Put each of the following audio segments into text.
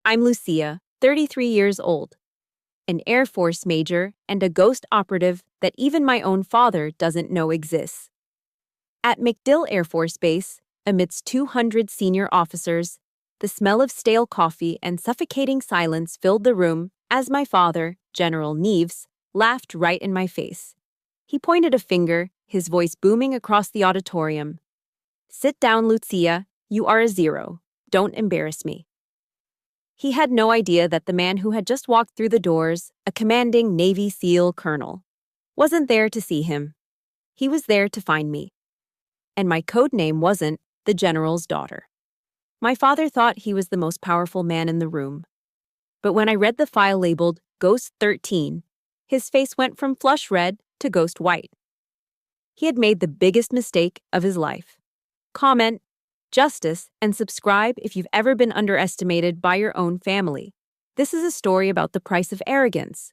I'm Lucia, 33 years old, an Air Force major and a ghost operative that even my own father doesn't know exists. At MacDill Air Force Base, amidst 200 senior officers, the smell of stale coffee and suffocating silence filled the room as my father, General Neves, laughed right in my face. He pointed a finger, his voice booming across the auditorium. "Sit down, Lucia. You are a zero. Don't embarrass me." He had no idea that the man who had just walked through the doors, a commanding Navy SEAL colonel, wasn't there to see him. He was there to find me. And my code name wasn't the General's daughter. My father thought he was the most powerful man in the room. But when I read the file labeled Ghost 13, his face went from flush red to ghost white. He had made the biggest mistake of his life. Comment, justice, and subscribe if you've ever been underestimated by your own family. This is a story about the price of arrogance.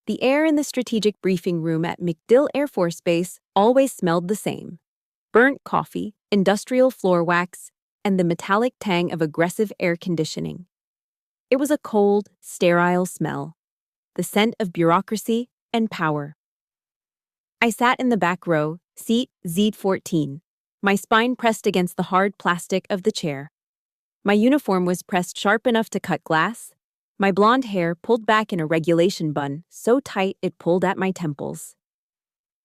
The air in the strategic briefing room at MacDill Air Force Base always smelled the same: burnt coffee, industrial floor wax, and the metallic tang of aggressive air conditioning. It was a cold, sterile smell, the scent of bureaucracy and power. I sat in the back row, seat Z14, my spine pressed against the hard plastic of the chair. My uniform was pressed sharp enough to cut glass, my blonde hair pulled back in a regulation bun so tight it pulled at my temples.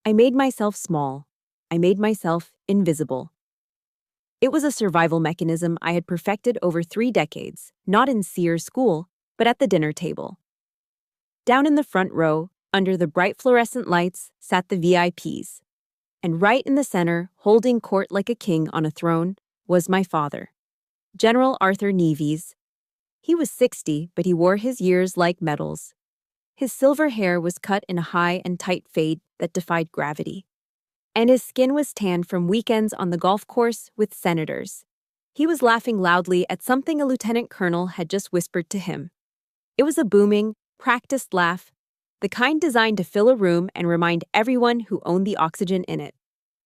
I made myself small. I made myself invisible. It was a survival mechanism I had perfected over 3 decades, not in Sears school, but at the dinner table. Down in the front row, under the bright fluorescent lights, sat the VIPs. And right in the center, holding court like a king on a throne, was my father, General Arthur Neves. He was 60, but he wore his years like medals. His silver hair was cut in a high and tight fade that defied gravity. And his skin was tanned from weekends on the golf course with senators. He was laughing loudly at something a lieutenant colonel had just whispered to him. It was a booming, practiced laugh, the kind designed to fill a room and remind everyone who owned the oxygen in it.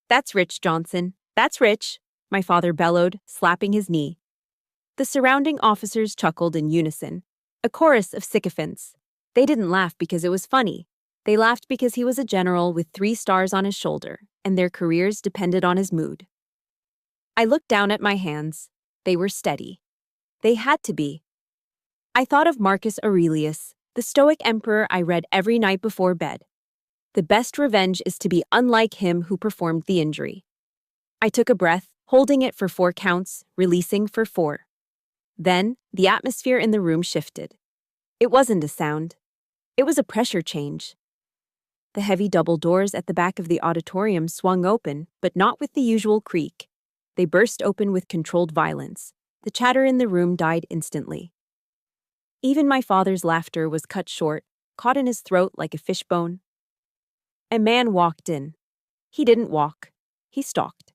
"That's rich, Johnson. That's rich," my father bellowed, slapping his knee. The surrounding officers chuckled in unison, a chorus of sycophants. They didn't laugh because it was funny. They laughed because he was a general with 3 stars on his shoulder, and their careers depended on his mood. I looked down at my hands. They were steady. They had to be. I thought of Marcus Aurelius, the Stoic emperor I read every night before bed. The best revenge is to be unlike him who performed the injury. I took a breath, holding it for 4 counts, releasing for 4. Then, the atmosphere in the room shifted. It wasn't a sound. It was a pressure change. The heavy double doors at the back of the auditorium swung open, but not with the usual creak. They burst open with controlled violence. The chatter in the room died instantly. Even my father's laughter was cut short, caught in his throat like a fishbone. A man walked in. He didn't walk. He stalked.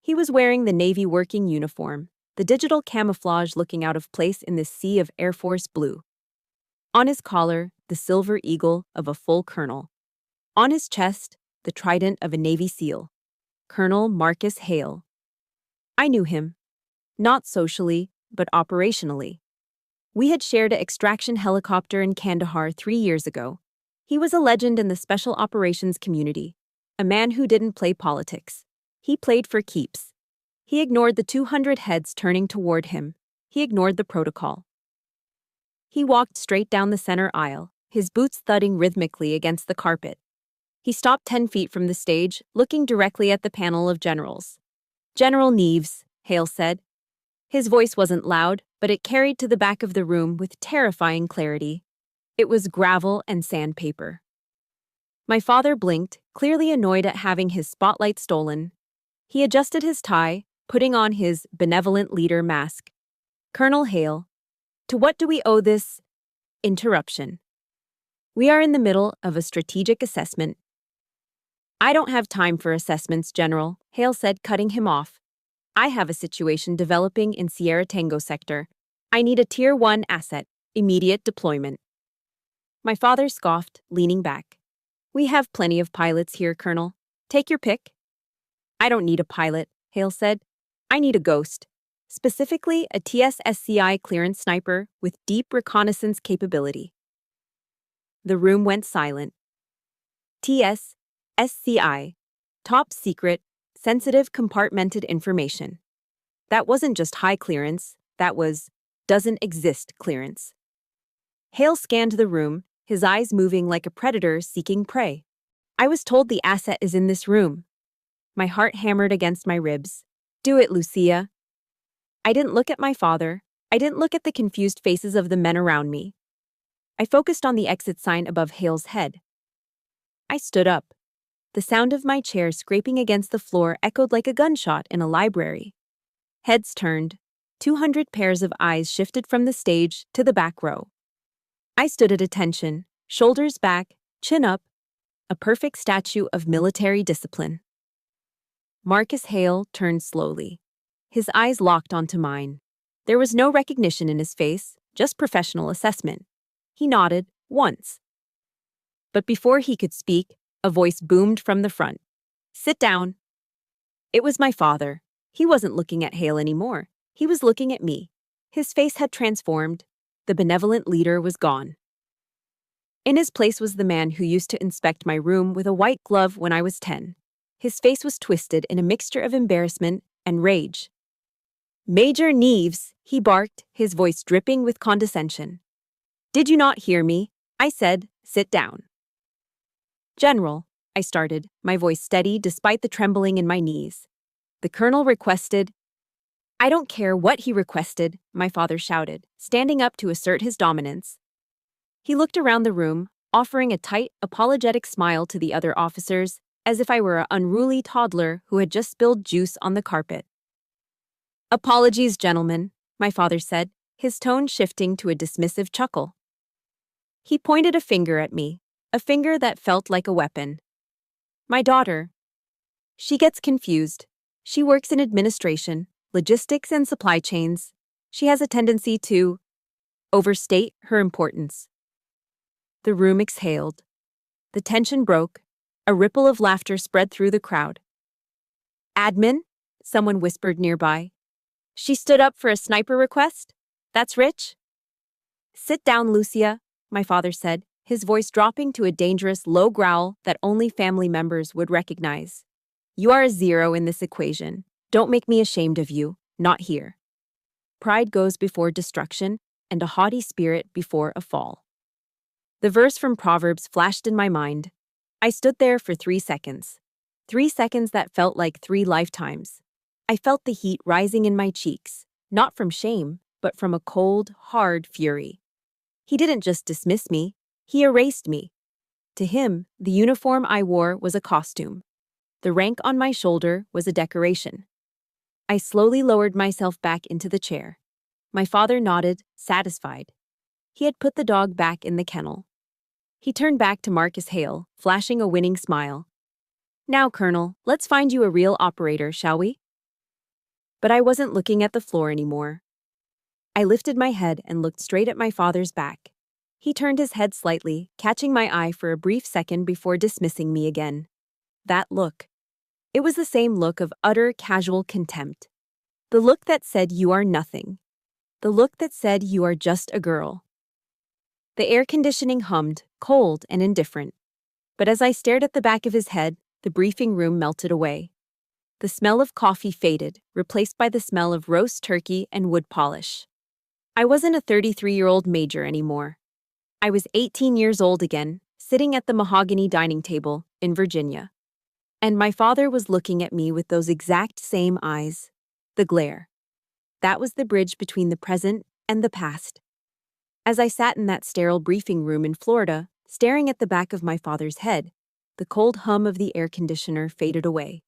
He was wearing the Navy working uniform, the digital camouflage looking out of place in this sea of Air Force blue. On his collar, the silver eagle of a full colonel. On his chest, the trident of a Navy SEAL, Colonel Marcus Hale. I knew him. Not socially, but operationally. We had shared an extraction helicopter in Kandahar 3 years ago. He was a legend in the special operations community, a man who didn't play politics. He played for keeps. He ignored the 200 heads turning toward him. He ignored the protocol. He walked straight down the center aisle, his boots thudding rhythmically against the carpet. He stopped 10 feet from the stage, looking directly at the panel of generals. "General Neves," Hale said. His voice wasn't loud, but it carried to the back of the room with terrifying clarity. It was gravel and sandpaper. My father blinked, clearly annoyed at having his spotlight stolen. He adjusted his tie, putting on his benevolent leader mask. "Colonel Hale, to what do we owe this interruption? We are in the middle of a strategic assessment." "I don't have time for assessments, General," Hale said, cutting him off. "I have a situation developing in Sierra Tango sector. I need a Tier 1 asset, immediate deployment." My father scoffed, leaning back. "We have plenty of pilots here, Colonel. Take your pick." "I don't need a pilot," Hale said. "I need a ghost." specifically a TSSCI clearance sniper with deep reconnaissance capability. The room went silent. TSSCI, top secret, sensitive compartmented information. That wasn't just high clearance, that was doesn't exist clearance. Hale scanned the room, his eyes moving like a predator seeking prey. I was told the asset is in this room. My heart hammered against my ribs. Do it, Lucia. I didn't look at my father. I didn't look at the confused faces of the men around me. I focused on the exit sign above Hale's head. I stood up. The sound of my chair scraping against the floor echoed like a gunshot in a library. Heads turned. 200 pairs of eyes shifted from the stage to the back row. I stood at attention, shoulders back, chin up, a perfect statue of military discipline. Marcus Hale turned slowly. His eyes locked onto mine. There was no recognition in his face, just professional assessment. He nodded, once. But before he could speak, a voice boomed from the front. Sit down. It was my father. He wasn't looking at Hale anymore. He was looking at me. His face had transformed. The benevolent leader was gone. In his place was the man who used to inspect my room with a white glove when I was 10. His face was twisted in a mixture of embarrassment and rage. Major Neves, he barked, his voice dripping with condescension. Did you not hear me? I said, sit down. General, I started, my voice steady despite the trembling in my knees. The colonel requested. I don't care what he requested, my father shouted, standing up to assert his dominance. He looked around the room, offering a tight, apologetic smile to the other officers, as if I were an unruly toddler who had just spilled juice on the carpet. Apologies, gentlemen, my father said, his tone shifting to a dismissive chuckle. He pointed a finger at me, a finger that felt like a weapon. My daughter. She gets confused. She works in administration, logistics and supply chains. She has a tendency to overstate her importance. The room exhaled. The tension broke. A ripple of laughter spread through the crowd. Admin? Someone whispered nearby. She stood up for a sniper request? That's rich? Sit down, Lucia, my father said, his voice dropping to a dangerous low growl that only family members would recognize. You are a zero in this equation. Don't make me ashamed of you. Not here. Pride goes before destruction, and a haughty spirit before a fall. The verse from Proverbs flashed in my mind. I stood there for 3 seconds. 3 seconds that felt like 3 lifetimes. I felt the heat rising in my cheeks, not from shame, but from a cold, hard fury. He didn't just dismiss me, he erased me. To him, the uniform I wore was a costume. The rank on my shoulder was a decoration. I slowly lowered myself back into the chair. My father nodded, satisfied. He had put the dog back in the kennel. He turned back to Marcus Hale, flashing a winning smile. Now, Colonel, let's find you a real operator, shall we? But I wasn't looking at the floor anymore. I lifted my head and looked straight at my father's back. He turned his head slightly, catching my eye for a brief second before dismissing me again. That look. It was the same look of utter casual contempt. The look that said you are nothing. The look that said you are just a girl. The air conditioning hummed, cold and indifferent. But as I stared at the back of his head, the briefing room melted away. The smell of coffee faded, replaced by the smell of roast turkey and wood polish. I wasn't a 33-year-old major anymore. I was 18 years old again, sitting at the mahogany dining table in Virginia. And my father was looking at me with those exact same eyes. The glare. That was the bridge between the present and the past. As I sat in that sterile briefing room in Florida, staring at the back of my father's head, the cold hum of the air conditioner faded away.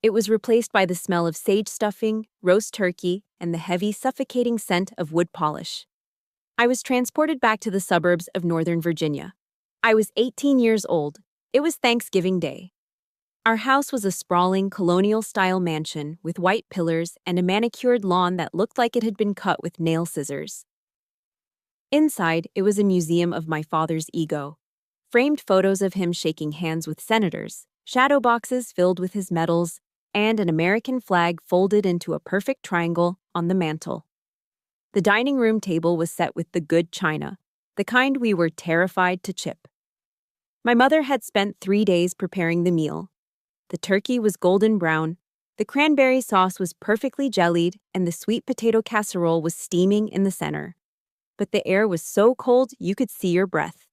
It was replaced by the smell of sage stuffing, roast turkey, and the heavy, suffocating scent of wood polish. I was transported back to the suburbs of Northern Virginia. I was 18 years old. It was Thanksgiving Day. Our house was a sprawling, colonial-style mansion with white pillars and a manicured lawn that looked like it had been cut with nail scissors. Inside, it was a museum of my father's ego. Framed photos of him shaking hands with senators, shadow boxes filled with his medals, and an American flag folded into a perfect triangle on the mantel. The dining room table was set with the good china, the kind we were terrified to chip. My mother had spent 3 days preparing the meal. The turkey was golden brown, the cranberry sauce was perfectly jellied, and the sweet potato casserole was steaming in the center. But the air was so cold you could see your breath.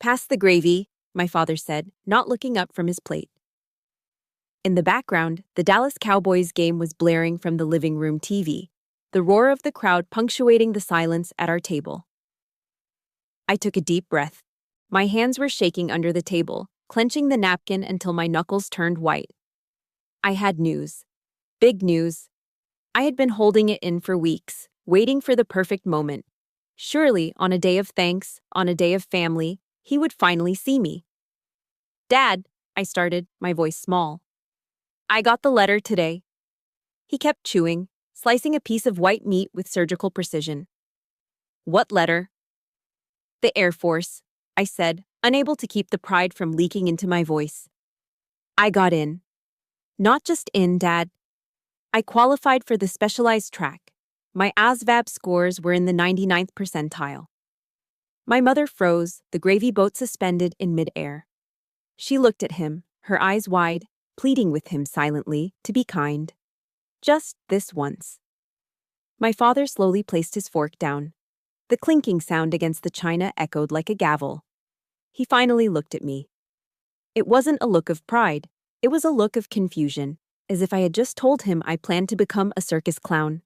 "Pass the gravy," my father said, not looking up from his plate. In the background, the Dallas Cowboys game was blaring from the living room TV, the roar of the crowd punctuating the silence at our table. I took a deep breath. My hands were shaking under the table, clenching the napkin until my knuckles turned white. I had news. Big news. I had been holding it in for weeks, waiting for the perfect moment. Surely, on a day of thanks, on a day of family, he would finally see me. "Dad," I started, my voice small. "I got the letter today." He kept chewing, slicing a piece of white meat with surgical precision. "What letter?" "The Air Force," I said, unable to keep the pride from leaking into my voice. "I got in." "Not just in, Dad. I qualified for the specialized track. My ASVAB scores were in the 99th percentile." My mother froze, the gravy boat suspended in midair. She looked at him, her eyes wide, pleading with him silently to be kind. Just this once. My father slowly placed his fork down. The clinking sound against the china echoed like a gavel. He finally looked at me. It wasn't a look of pride. It was a look of confusion, as if I had just told him I planned to become a circus clown.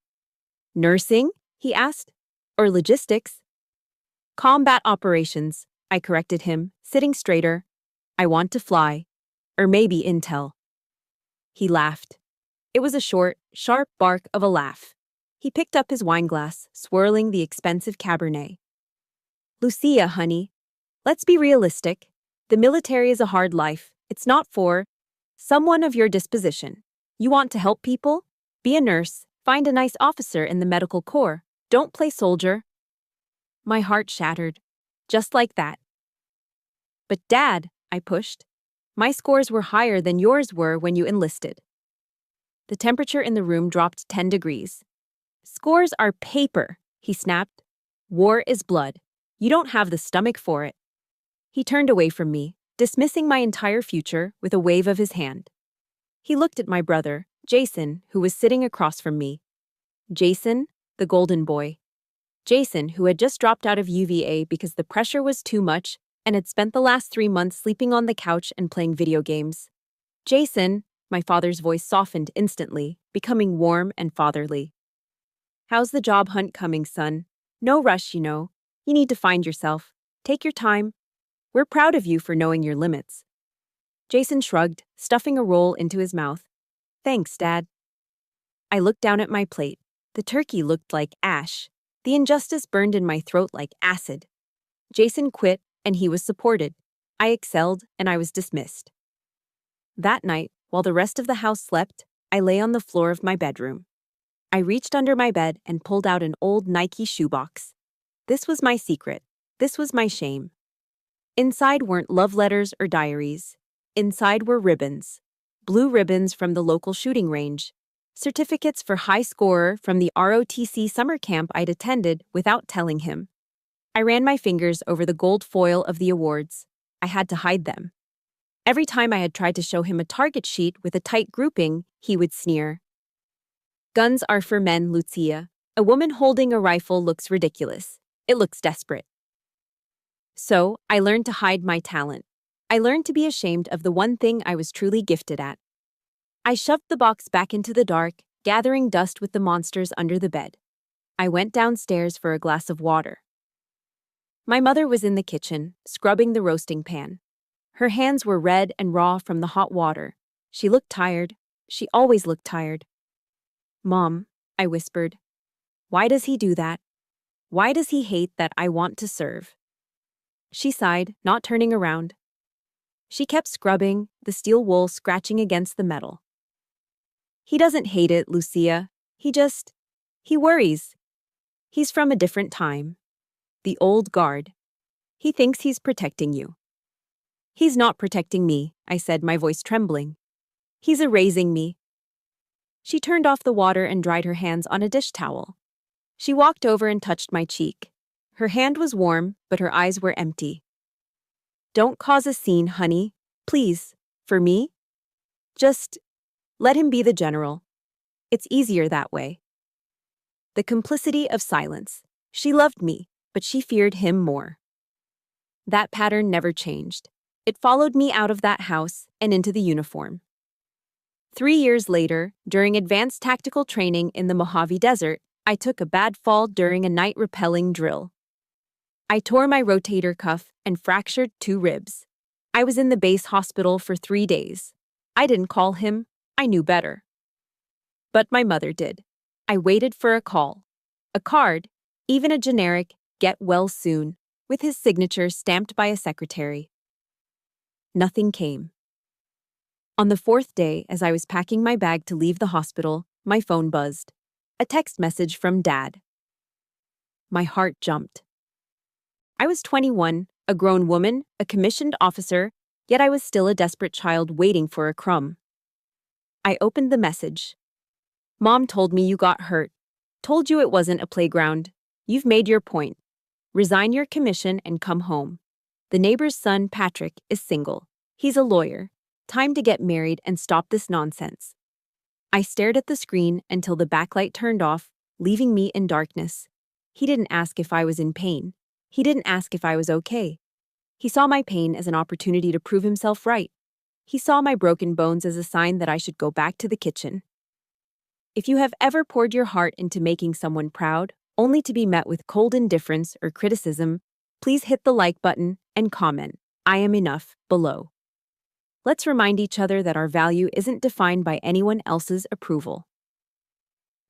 "Nursing?" he asked. "Or logistics?" "Combat operations," I corrected him, sitting straighter. "I want to fly. Or maybe intel." He laughed. It was a short, sharp bark of a laugh. He picked up his wineglass, swirling the expensive Cabernet. "Lucia, honey, let's be realistic. The military is a hard life. It's not for someone of your disposition. You want to help people? Be a nurse. Find a nice officer in the medical corps. Don't play soldier." My heart shattered. Just like that. "But Dad," I pushed, "my scores were higher than yours were when you enlisted." The temperature in the room dropped 10 degrees. "Scores are paper," he snapped. "War is blood. You don't have the stomach for it." He turned away from me, dismissing my entire future with a wave of his hand. He looked at my brother, Jason, who was sitting across from me. Jason, the golden boy. Jason, who had just dropped out of UVA because the pressure was too much and had spent the last 3 months sleeping on the couch and playing video games. "Jason," my father's voice softened instantly, becoming warm and fatherly. "How's the job hunt coming, son? No rush, you know. You need to find yourself. Take your time. We're proud of you for knowing your limits." Jason shrugged, stuffing a roll into his mouth. "Thanks, Dad." I looked down at my plate. The turkey looked like ash. The injustice burned in my throat like acid. Jason quit, and he was supported. I excelled, and I was dismissed. That night, while the rest of the house slept, I lay on the floor of my bedroom. I reached under my bed and pulled out an old Nike shoebox. This was my secret. This was my shame. Inside weren't love letters or diaries. Inside were ribbons. Blue ribbons from the local shooting range. Certificates for high scorer from the ROTC summer camp I'd attended without telling him. I ran my fingers over the gold foil of the awards. I had to hide them. Every time I had tried to show him a target sheet with a tight grouping, he would sneer. "Guns are for men, Lucia. A woman holding a rifle looks ridiculous. It looks desperate." So, I learned to hide my talent. I learned to be ashamed of the one thing I was truly gifted at. I shoved the box back into the dark, gathering dust with the monsters under the bed. I went downstairs for a glass of water. My mother was in the kitchen, scrubbing the roasting pan. Her hands were red and raw from the hot water. She looked tired. She always looked tired. "Mom," I whispered, "why does he do that? Why does he hate that I want to serve?" She sighed, not turning around. She kept scrubbing, the steel wool scratching against the metal. "He doesn't hate it, Lucia. He worries. He's from a different time. The old guard. He thinks he's protecting you." "He's not protecting me," I said, my voice trembling. He's erasing me. She turned off the water and dried her hands on a dish towel. She walked over and touched my cheek. Her hand was warm, but her eyes were empty. Don't cause a scene, honey. Please. For me? Just let him be the general. It's easier that way. The complicity of silence. She loved me, but she feared him more. That pattern never changed. It followed me out of that house and into the uniform. 3 years later, during advanced tactical training in the Mojave Desert, I took a bad fall during a night rappelling drill. I tore my rotator cuff and fractured 2 ribs. I was in the base hospital for 3 days. I didn't call him. I knew better. But my mother did. I waited for a call. A card, even a generic "get well soon," with his signature stamped by a secretary. Nothing came. On the 4th day, as I was packing my bag to leave the hospital, my phone buzzed. A text message from Dad. My heart jumped. I was 21, a grown woman, a commissioned officer, yet I was still a desperate child waiting for a crumb. I opened the message. Mom told me you got hurt. Told you it wasn't a playground. You've made your point. Resign your commission and come home. The neighbor's son, Patrick, is single. He's a lawyer. Time to get married and stop this nonsense. I stared at the screen until the backlight turned off, leaving me in darkness. He didn't ask if I was in pain. He didn't ask if I was okay. He saw my pain as an opportunity to prove himself right. He saw my broken bones as a sign that I should go back to the kitchen. If you have ever poured your heart into making someone proud, only to be met with cold indifference or criticism, please hit the like button and comment, "I am enough," below. Let's remind each other that our value isn't defined by anyone else's approval.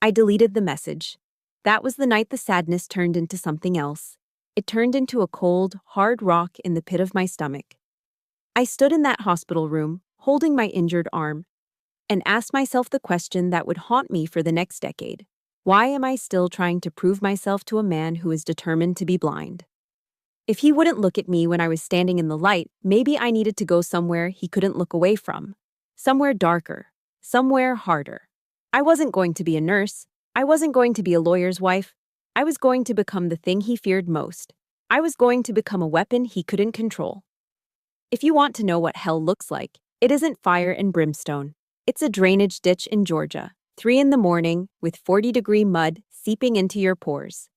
I deleted the message. That was the night the sadness turned into something else. It turned into a cold, hard rock in the pit of my stomach. I stood in that hospital room, holding my injured arm, and asked myself the question that would haunt me for the next decade. Why am I still trying to prove myself to a man who is determined to be blind? If he wouldn't look at me when I was standing in the light, maybe I needed to go somewhere he couldn't look away from. Somewhere darker. Somewhere harder. I wasn't going to be a nurse. I wasn't going to be a lawyer's wife. I was going to become the thing he feared most. I was going to become a weapon he couldn't control. If you want to know what hell looks like, it isn't fire and brimstone. It's a drainage ditch in Georgia, 3 in the morning, with 40-degree mud seeping into your pores.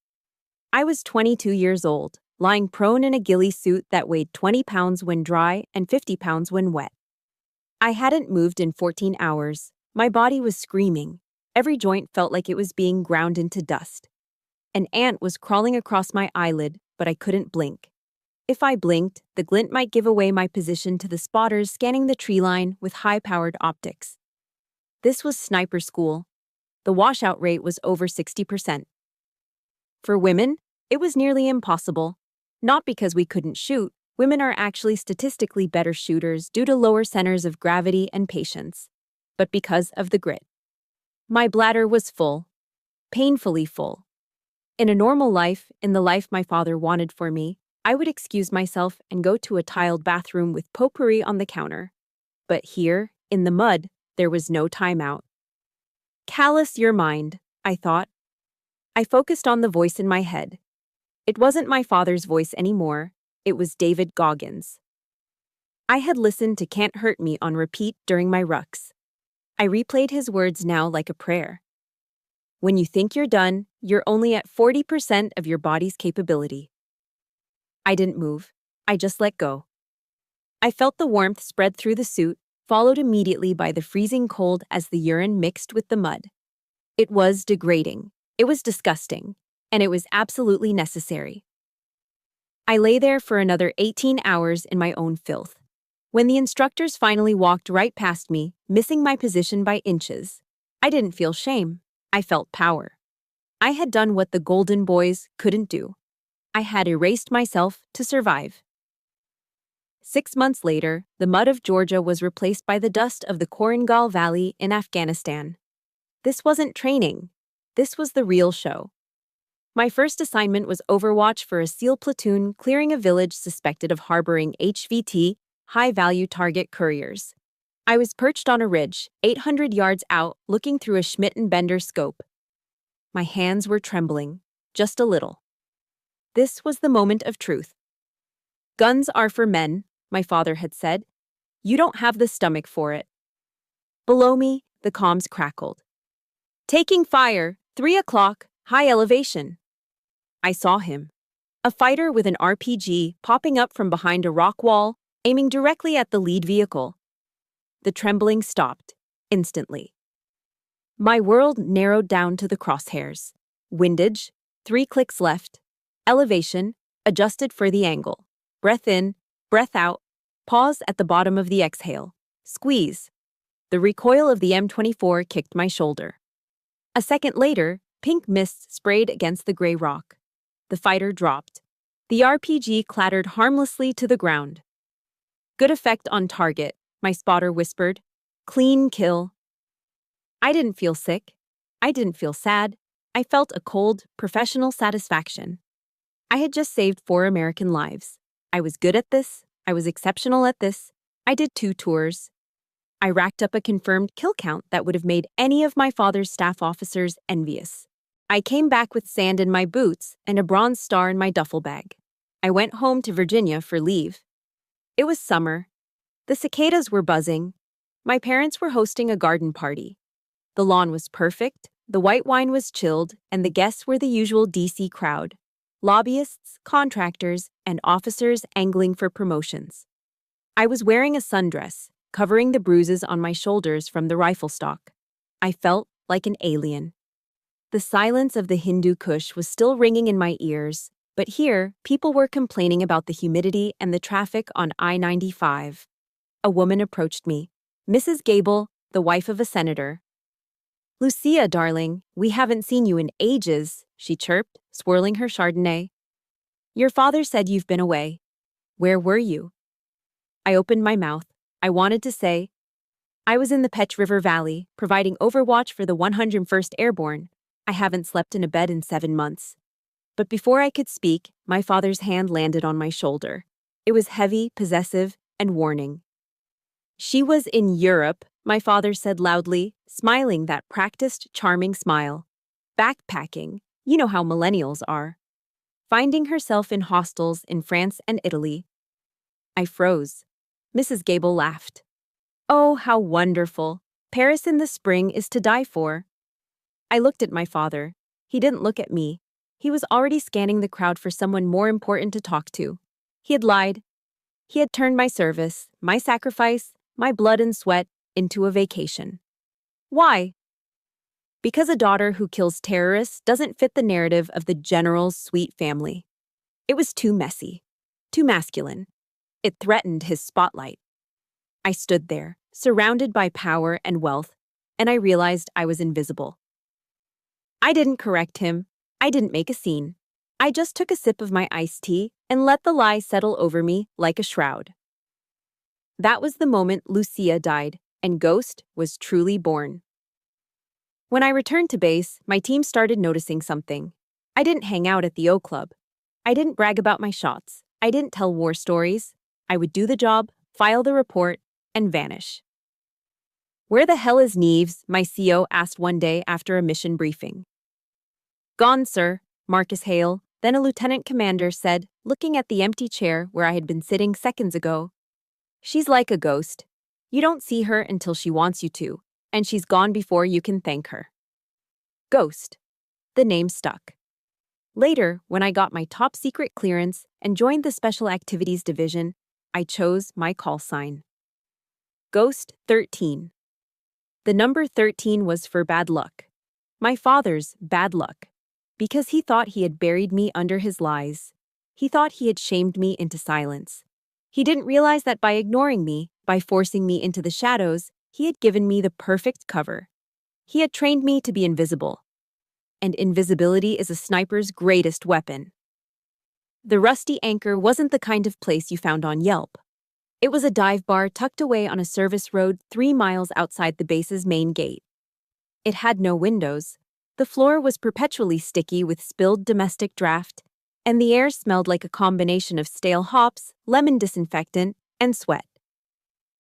I was 22 years old, lying prone in a ghillie suit that weighed 20 pounds when dry and 50 pounds when wet. I hadn't moved in 14 hours. My body was screaming. Every joint felt like it was being ground into dust. An ant was crawling across my eyelid, but I couldn't blink. If I blinked, the glint might give away my position to the spotters scanning the tree line with high-powered optics. This was sniper school. The washout rate was over 60%. For women, it was nearly impossible. Not because we couldn't shoot, women are actually statistically better shooters due to lower centers of gravity and patience, but because of the grit. My bladder was full. Painfully full. In a normal life, in the life my father wanted for me, I would excuse myself and go to a tiled bathroom with potpourri on the counter. But here, in the mud, there was no timeout. Callous your mind, I thought. I focused on the voice in my head. It wasn't my father's voice anymore. It was David Goggins. I had listened to Can't Hurt Me on repeat during my rucks. I replayed his words now like a prayer. When you think you're done, you're only at 40% of your body's capability. I didn't move. I just let go. I felt the warmth spread through the suit, followed immediately by the freezing cold as the urine mixed with the mud. It was degrading. It was disgusting. And it was absolutely necessary. I lay there for another 18 hours in my own filth. When the instructors finally walked right past me, missing my position by inches, I didn't feel shame. I felt power. I had done what the Golden Boys couldn't do. I had erased myself to survive. 6 months later, the mud of Georgia was replaced by the dust of the Korengal Valley in Afghanistan. This wasn't training. This was the real show. My first assignment was overwatch for a SEAL platoon clearing a village suspected of harboring HVT, high-value target couriers. I was perched on a ridge, 800 yards out, looking through a Schmidt and Bender scope. My hands were trembling, just a little. This was the moment of truth. Guns are for men, my father had said. You don't have the stomach for it. Below me, the comms crackled. Taking fire, 3 o'clock, high elevation. I saw him. A fighter with an RPG popping up from behind a rock wall, aiming directly at the lead vehicle. The trembling stopped, instantly. My world narrowed down to the crosshairs. Windage, 3 clicks left. Elevation, adjusted for the angle. Breath in, breath out. Pause at the bottom of the exhale. Squeeze. The recoil of the M24 kicked my shoulder. A second later, pink mist sprayed against the gray rock. The fighter dropped. The RPG clattered harmlessly to the ground. Good effect on target, my spotter whispered. Clean kill. I didn't feel sick. I didn't feel sad. I felt a cold, professional satisfaction. I had just saved 4 American lives. I was good at this. I was exceptional at this. I did 2 tours. I racked up a confirmed kill count that would have made any of my father's staff officers envious. I came back with sand in my boots and a bronze star in my duffel bag. I went home to Virginia for leave. It was summer. The cicadas were buzzing. My parents were hosting a garden party. The lawn was perfect, the white wine was chilled, and the guests were the usual DC crowd. Lobbyists, contractors, and officers angling for promotions. I was wearing a sundress, covering the bruises on my shoulders from the rifle stock. I felt like an alien. The silence of the Hindu Kush was still ringing in my ears, but here, people were complaining about the humidity and the traffic on I-95. A woman approached me. Mrs. Gable, the wife of a senator. Lucia, darling, we haven't seen you in ages, she chirped, swirling her Chardonnay. Your father said you've been away. Where were you? I opened my mouth. I wanted to say, I was in the Petch River Valley, providing overwatch for the 101st Airborne. I haven't slept in a bed in 7 months. But before I could speak, my father's hand landed on my shoulder. It was heavy, possessive, and warning. She was in Europe, my father said loudly, smiling that practiced, charming smile. Backpacking, you know how millennials are. Finding herself in hostels in France and Italy. I froze. Mrs. Gable laughed. Oh, how wonderful. Paris in the spring is to die for. I looked at my father. He didn't look at me. He was already scanning the crowd for someone more important to talk to. He had lied. He had turned my service, my sacrifice, my blood and sweat into a vacation. Why? Because a daughter who kills terrorists doesn't fit the narrative of the general's sweet family. It was too messy, too masculine. It threatened his spotlight. I stood there, surrounded by power and wealth, and I realized I was invisible. I didn't correct him. I didn't make a scene. I just took a sip of my iced tea and let the lie settle over me like a shroud. That was the moment Lucia died, and Ghost was truly born. When I returned to base, my team started noticing something. I didn't hang out at the O Club. I didn't brag about my shots. I didn't tell war stories. I would do the job, file the report, and vanish. Where the hell is Neves? My CO asked one day after a mission briefing. Gone, sir, Marcus Hale, then a lieutenant commander said, looking at the empty chair where I had been sitting seconds ago. She's like a ghost. You don't see her until she wants you to, and she's gone before you can thank her. Ghost. The name stuck. Later, when I got my top secret clearance and joined the Special Activities Division, I chose my call sign. Ghost 13. The number 13 was for bad luck. My father's bad luck. Because he thought he had buried me under his lies. He thought he had shamed me into silence. He didn't realize that by ignoring me, by forcing me into the shadows, he had given me the perfect cover. He had trained me to be invisible. And invisibility is a sniper's greatest weapon. The Rusty Anchor wasn't the kind of place you found on Yelp. It was a dive bar tucked away on a service road 3 miles outside the base's main gate. It had no windows. The floor was perpetually sticky with spilled domestic draft, and the air smelled like a combination of stale hops, lemon disinfectant, and sweat.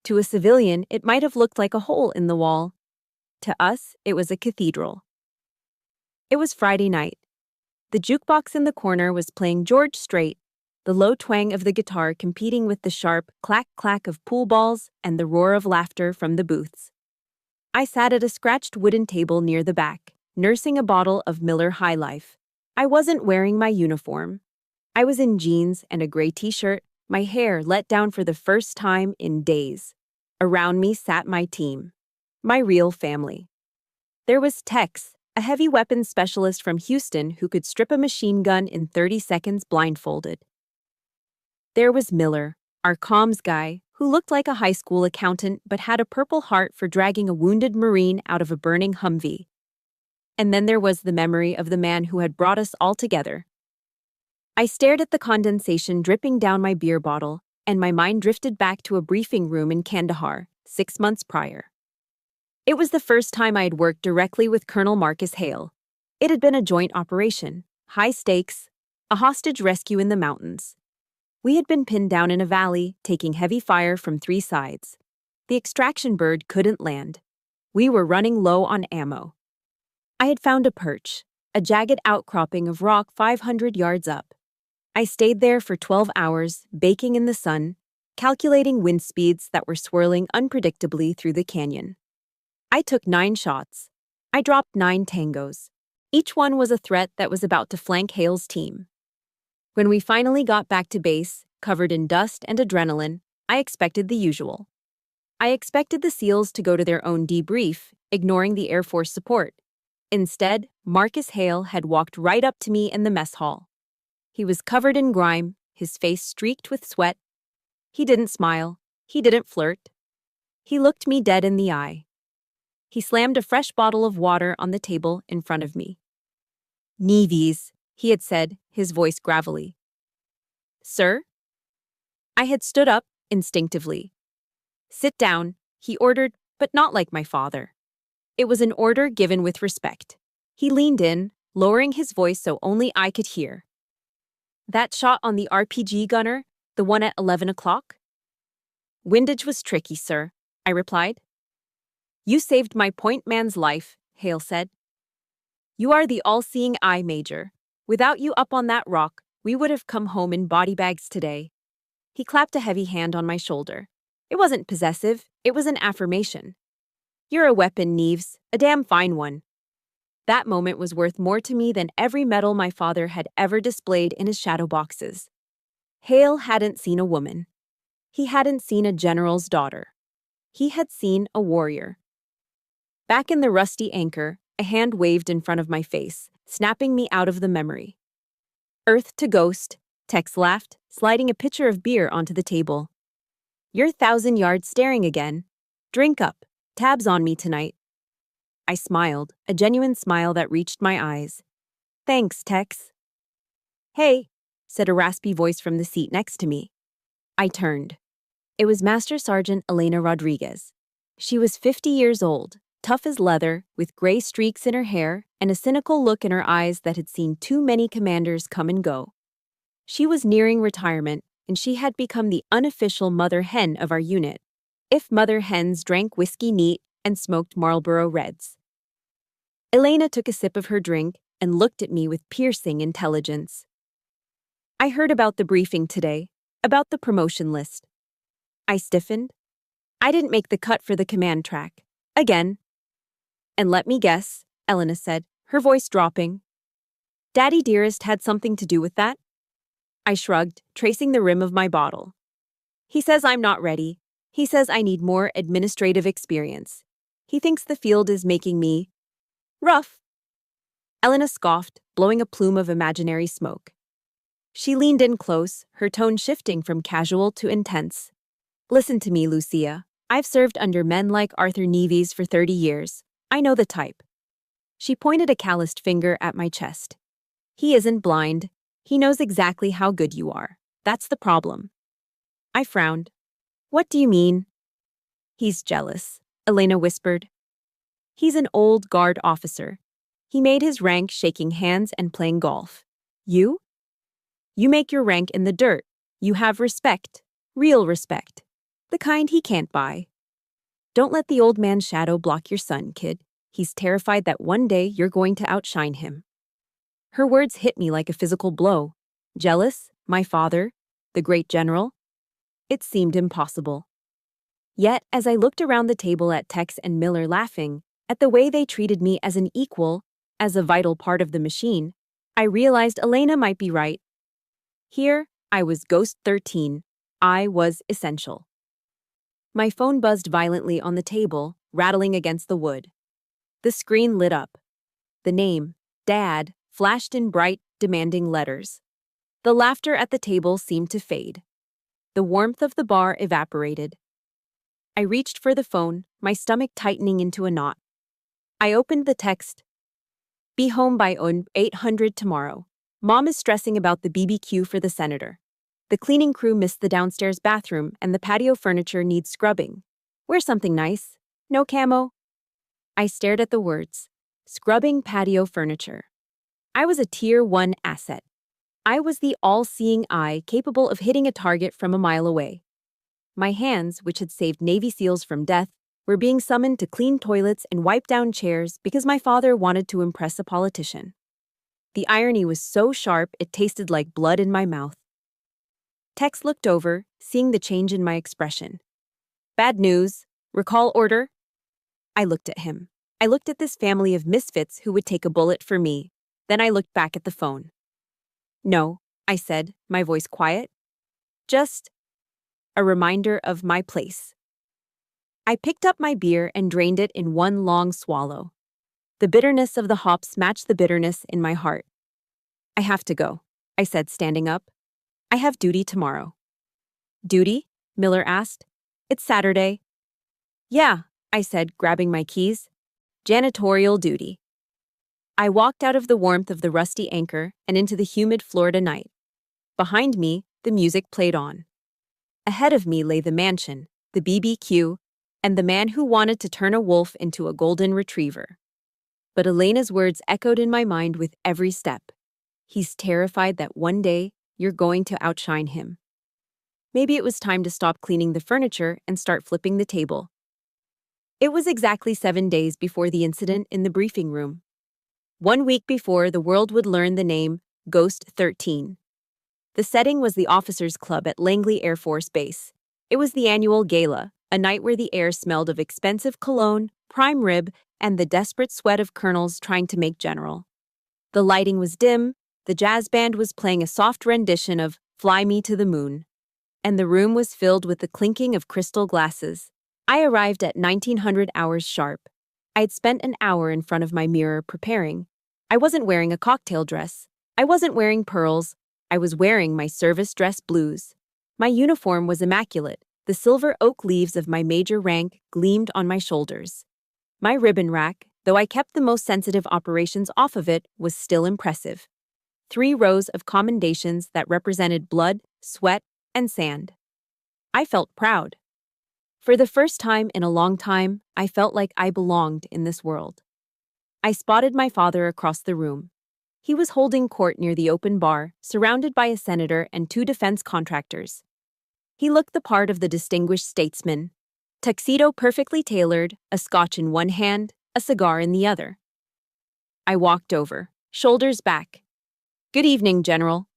To a civilian, it might have looked like a hole in the wall. To us, it was a cathedral. It was Friday night. The jukebox in the corner was playing George Strait, the low twang of the guitar competing with the sharp clack-clack of pool balls and the roar of laughter from the booths. I sat at a scratched wooden table near the back, nursing a bottle of Miller High Life. I wasn't wearing my uniform. I was in jeans and a gray t-shirt, my hair let down for the first time in days. Around me sat my team, my real family. There was Tex, a heavy weapons specialist from Houston who could strip a machine gun in 30 seconds blindfolded. There was Miller, our comms guy, who looked like a high school accountant but had a Purple Heart for dragging a wounded Marine out of a burning Humvee. And then there was the memory of the man who had brought us all together. I stared at the condensation dripping down my beer bottle, and my mind drifted back to a briefing room in Kandahar, 6 months prior. It was the first time I had worked directly with Colonel Marcus Hale. It had been a joint operation, high stakes, a hostage rescue in the mountains. We had been pinned down in a valley, taking heavy fire from 3 sides. The extraction bird couldn't land. We were running low on ammo. I had found a perch, a jagged outcropping of rock 500 yards up. I stayed there for 12 hours, baking in the sun, calculating wind speeds that were swirling unpredictably through the canyon. I took 9 shots. I dropped 9 tangos. Each one was a threat that was about to flank Hale's team. When we finally got back to base, covered in dust and adrenaline, I expected the usual. I expected the SEALs to go to their own debrief, ignoring the Air Force support. Instead, Marcus Hale had walked right up to me in the mess hall. He was covered in grime, his face streaked with sweat. He didn't smile. He didn't flirt. He looked me dead in the eye. He slammed a fresh bottle of water on the table in front of me. "Nevies," he had said, his voice gravelly. "Sir?" I had stood up, instinctively. "Sit down," he ordered, but not like my father. It was an order given with respect. He leaned in, lowering his voice so only I could hear. "That shot on the RPG gunner, the one at 11 o'clock? "Windage was tricky, sir," I replied. "You saved my point man's life," Hale said. "You are the all-seeing eye, Major. Without you up on that rock, we would have come home in body bags today." He clapped a heavy hand on my shoulder. It wasn't possessive, it was an affirmation. "You're a weapon, Neves, a damn fine one." That moment was worth more to me than every medal my father had ever displayed in his shadow boxes. Hale hadn't seen a woman. He hadn't seen a general's daughter. He had seen a warrior. Back in the rusty anchor, a hand waved in front of my face, snapping me out of the memory. "Earth to Ghost," Tex laughed, sliding a pitcher of beer onto the table. "You're 1,000 yards staring again. Drink up. Tabs on me tonight." I smiled, a genuine smile that reached my eyes. "Thanks, Tex." "Hey," said a raspy voice from the seat next to me. I turned. It was Master Sergeant Elena Rodriguez. She was 50 years old, tough as leather, with gray streaks in her hair and a cynical look in her eyes that had seen too many commanders come and go. She was nearing retirement, and she had become the unofficial mother hen of our unit, if mother hens drank whiskey neat and smoked Marlboro Reds. Elena took a sip of her drink and looked at me with piercing intelligence. "I heard about the briefing today, about the promotion list." I stiffened. "I didn't make the cut for the command track. Again." "And let me guess," Elena said, her voice dropping. "Daddy Dearest had something to do with that?" I shrugged, tracing the rim of my bottle. "He says I'm not ready. He says I need more administrative experience. He thinks the field is making me rough." Elena scoffed, blowing a plume of imaginary smoke. She leaned in close, her tone shifting from casual to intense. "Listen to me, Lucia. I've served under men like Arthur Neves for 30 years. I know the type." She pointed a calloused finger at my chest. "He isn't blind. He knows exactly how good you are. That's the problem." I frowned. "What do you mean?" "He's jealous," Elena whispered. "He's an old guard officer. He made his rank shaking hands and playing golf. You? You make your rank in the dirt. You have respect. Real respect. The kind he can't buy. Don't let the old man's shadow block your sun, kid. He's terrified that one day you're going to outshine him. Her words hit me like a physical blow. Jealous? My father? The great general? It seemed impossible. Yet, as I looked around the table at Tex and Miller laughing, at the way they treated me as an equal, as a vital part of the machine, I realized Elena might be right. Here, I was Ghost 13. I was essential. My phone buzzed violently on the table, rattling against the wood. The screen lit up. The name, Dad, flashed in bright, demanding letters. The laughter at the table seemed to fade. The warmth of the bar evaporated. I reached for the phone, my stomach tightening into a knot. I opened the text. Be home by 800 tomorrow. Mom is stressing about the BBQ for the senator. The cleaning crew missed the downstairs bathroom and the patio furniture needs scrubbing. Wear something nice. No camo. I stared at the words. Scrubbing patio furniture. I was a Tier 1 asset. I was the all-seeing eye capable of hitting a target from a mile away. My hands, which had saved Navy SEALs from death, were being summoned to clean toilets and wipe down chairs because my father wanted to impress a politician. The irony was so sharp it tasted like blood in my mouth. Tex looked over, seeing the change in my expression. Bad news. Recall order? I looked at him. I looked at this family of misfits who would take a bullet for me. Then I looked back at the phone. No, I said, my voice quiet. Just a reminder of my place. I picked up my beer and drained it in one long swallow. The bitterness of the hops matched the bitterness in my heart. I have to go, I said, standing up. I have duty tomorrow. Duty? Miller asked. It's Saturday. Yeah, I said, grabbing my keys. Janitorial duty. I walked out of the warmth of the rusty anchor and into the humid Florida night. Behind me, the music played on. Ahead of me lay the mansion, the BBQ, and the man who wanted to turn a wolf into a golden retriever. But Elena's words echoed in my mind with every step. He's terrified that one day you're going to outshine him. Maybe it was time to stop cleaning the furniture and start flipping the table. It was exactly 7 days before the incident in the briefing room. 1 week before the world would learn the name Ghost 13. The setting was the Officers Club at Langley Air Force Base. It was the annual gala, a night where the air smelled of expensive cologne, prime rib, and the desperate sweat of colonels trying to make general. The lighting was dim, the jazz band was playing a soft rendition of Fly Me to the Moon, and the room was filled with the clinking of crystal glasses. I arrived at 1900 hours sharp. I had spent an hour in front of my mirror preparing. I wasn't wearing a cocktail dress. I wasn't wearing pearls. I was wearing my service dress blues. My uniform was immaculate. The silver oak leaves of my major rank gleamed on my shoulders. My ribbon rack, though I kept the most sensitive operations off of it, was still impressive. 3 rows of commendations that represented blood, sweat, and sand. I felt proud. For the first time in a long time, I felt like I belonged in this world. I spotted my father across the room. He was holding court near the open bar, surrounded by a senator and 2 defense contractors. He looked the part of the distinguished statesman. Tuxedo perfectly tailored, a scotch in one hand, a cigar in the other. I walked over, shoulders back. Good evening, General.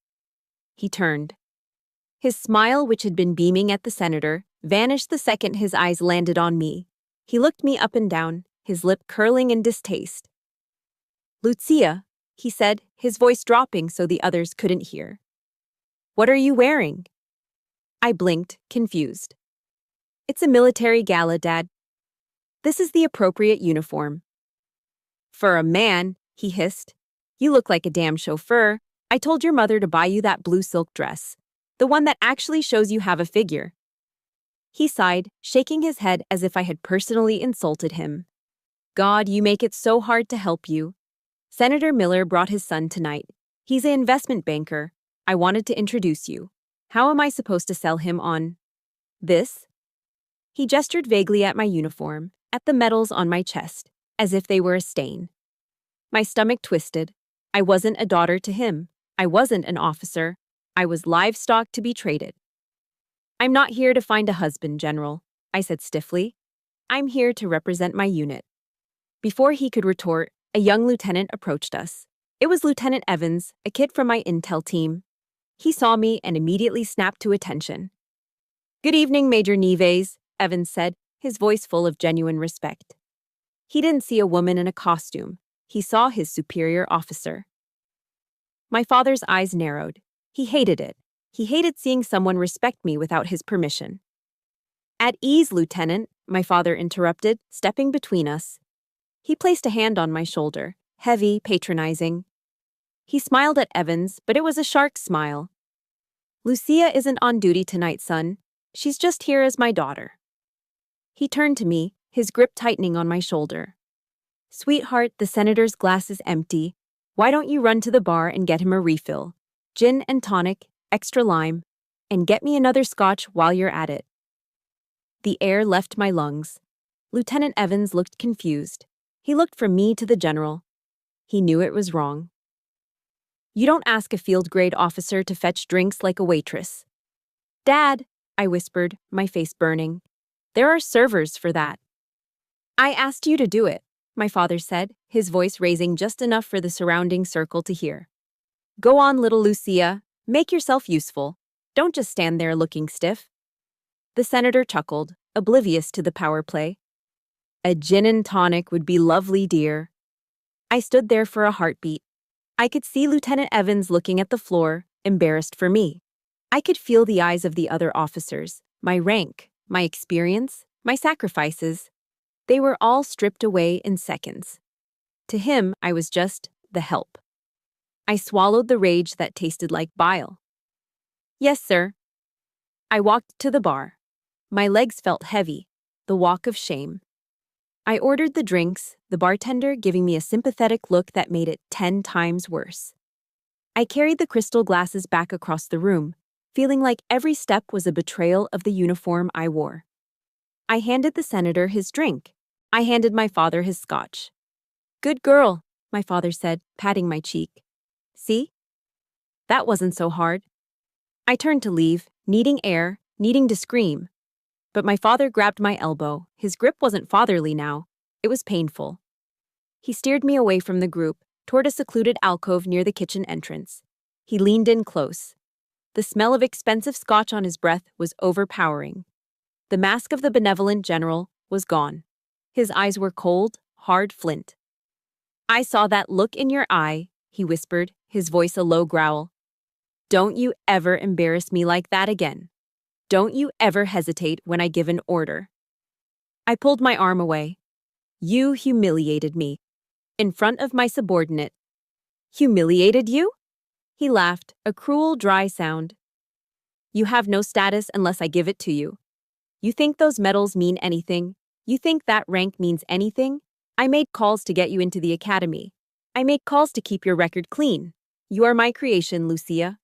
He turned. His smile, which had been beaming at the senator, vanished the second his eyes landed on me. He looked me up and down, his lip curling in distaste. Lucia, he said, his voice dropping so the others couldn't hear. What are you wearing? I blinked, confused. It's a military gala, Dad. This is the appropriate uniform. For a man, he hissed. You look like a damn chauffeur. I told your mother to buy you that blue silk dress. The one that actually shows you have a figure. He sighed, shaking his head as if I had personally insulted him. God, you make it so hard to help you. Senator Miller brought his son tonight. He's an investment banker. I wanted to introduce you. How am I supposed to sell him on this? He gestured vaguely at my uniform, at the medals on my chest, as if they were a stain. My stomach twisted. I wasn't a daughter to him. I wasn't an officer. I was livestock to be traded. I'm not here to find a husband, General, I said stiffly. I'm here to represent my unit. Before he could retort, a young lieutenant approached us. It was Lieutenant Evans, a kid from my intel team. He saw me and immediately snapped to attention. Good evening, Major Nieves, Evans said, his voice full of genuine respect. He didn't see a woman in a costume. He saw his superior officer. My father's eyes narrowed. He hated it. He hated seeing someone respect me without his permission. At ease, Lieutenant, my father interrupted, stepping between us. He placed a hand on my shoulder, heavy, patronizing. He smiled at Evans, but it was a shark smile. Lucia isn't on duty tonight, son. She's just here as my daughter. He turned to me, his grip tightening on my shoulder. Sweetheart, the senator's glass is empty. Why don't you run to the bar and get him a refill? Gin and tonic, extra lime, and get me another scotch while you're at it. The air left my lungs. Lieutenant Evans looked confused. He looked from me to the general. He knew it was wrong. You don't ask a field-grade officer to fetch drinks like a waitress. Dad, I whispered, my face burning. There are servers for that. I asked you to do it, my father said, his voice raising just enough for the surrounding circle to hear. Go on, little Lucia. Make yourself useful. Don't just stand there looking stiff. The senator chuckled, oblivious to the power play. A gin and tonic would be lovely, dear. I stood there for a heartbeat. I could see Lieutenant Evans looking at the floor, embarrassed for me. I could feel the eyes of the other officers, my rank, my experience, my sacrifices. They were all stripped away in seconds. To him, I was just the help. I swallowed the rage that tasted like bile. Yes, sir. I walked to the bar. My legs felt heavy, the walk of shame. I ordered the drinks, the bartender giving me a sympathetic look that made it 10 times worse. I carried the crystal glasses back across the room, feeling like every step was a betrayal of the uniform I wore. I handed the senator his drink. I handed my father his scotch. Good girl, my father said, patting my cheek. See? That wasn't so hard. I turned to leave, needing air, needing to scream. But my father grabbed my elbow. His grip wasn't fatherly now. It was painful. He steered me away from the group, toward a secluded alcove near the kitchen entrance. He leaned in close. The smell of expensive scotch on his breath was overpowering. The mask of the benevolent general was gone. His eyes were cold, hard flint. I saw that look in your eye, he whispered, his voice a low growl. Don't you ever embarrass me like that again. Don't you ever hesitate when I give an order. I pulled my arm away. You humiliated me. In front of my subordinate. Humiliated you? He laughed, a cruel, dry sound. You have no status unless I give it to you. You think those medals mean anything? You think that rank means anything? I made calls to get you into the academy. I made calls to keep your record clean. You are my creation, Lucia.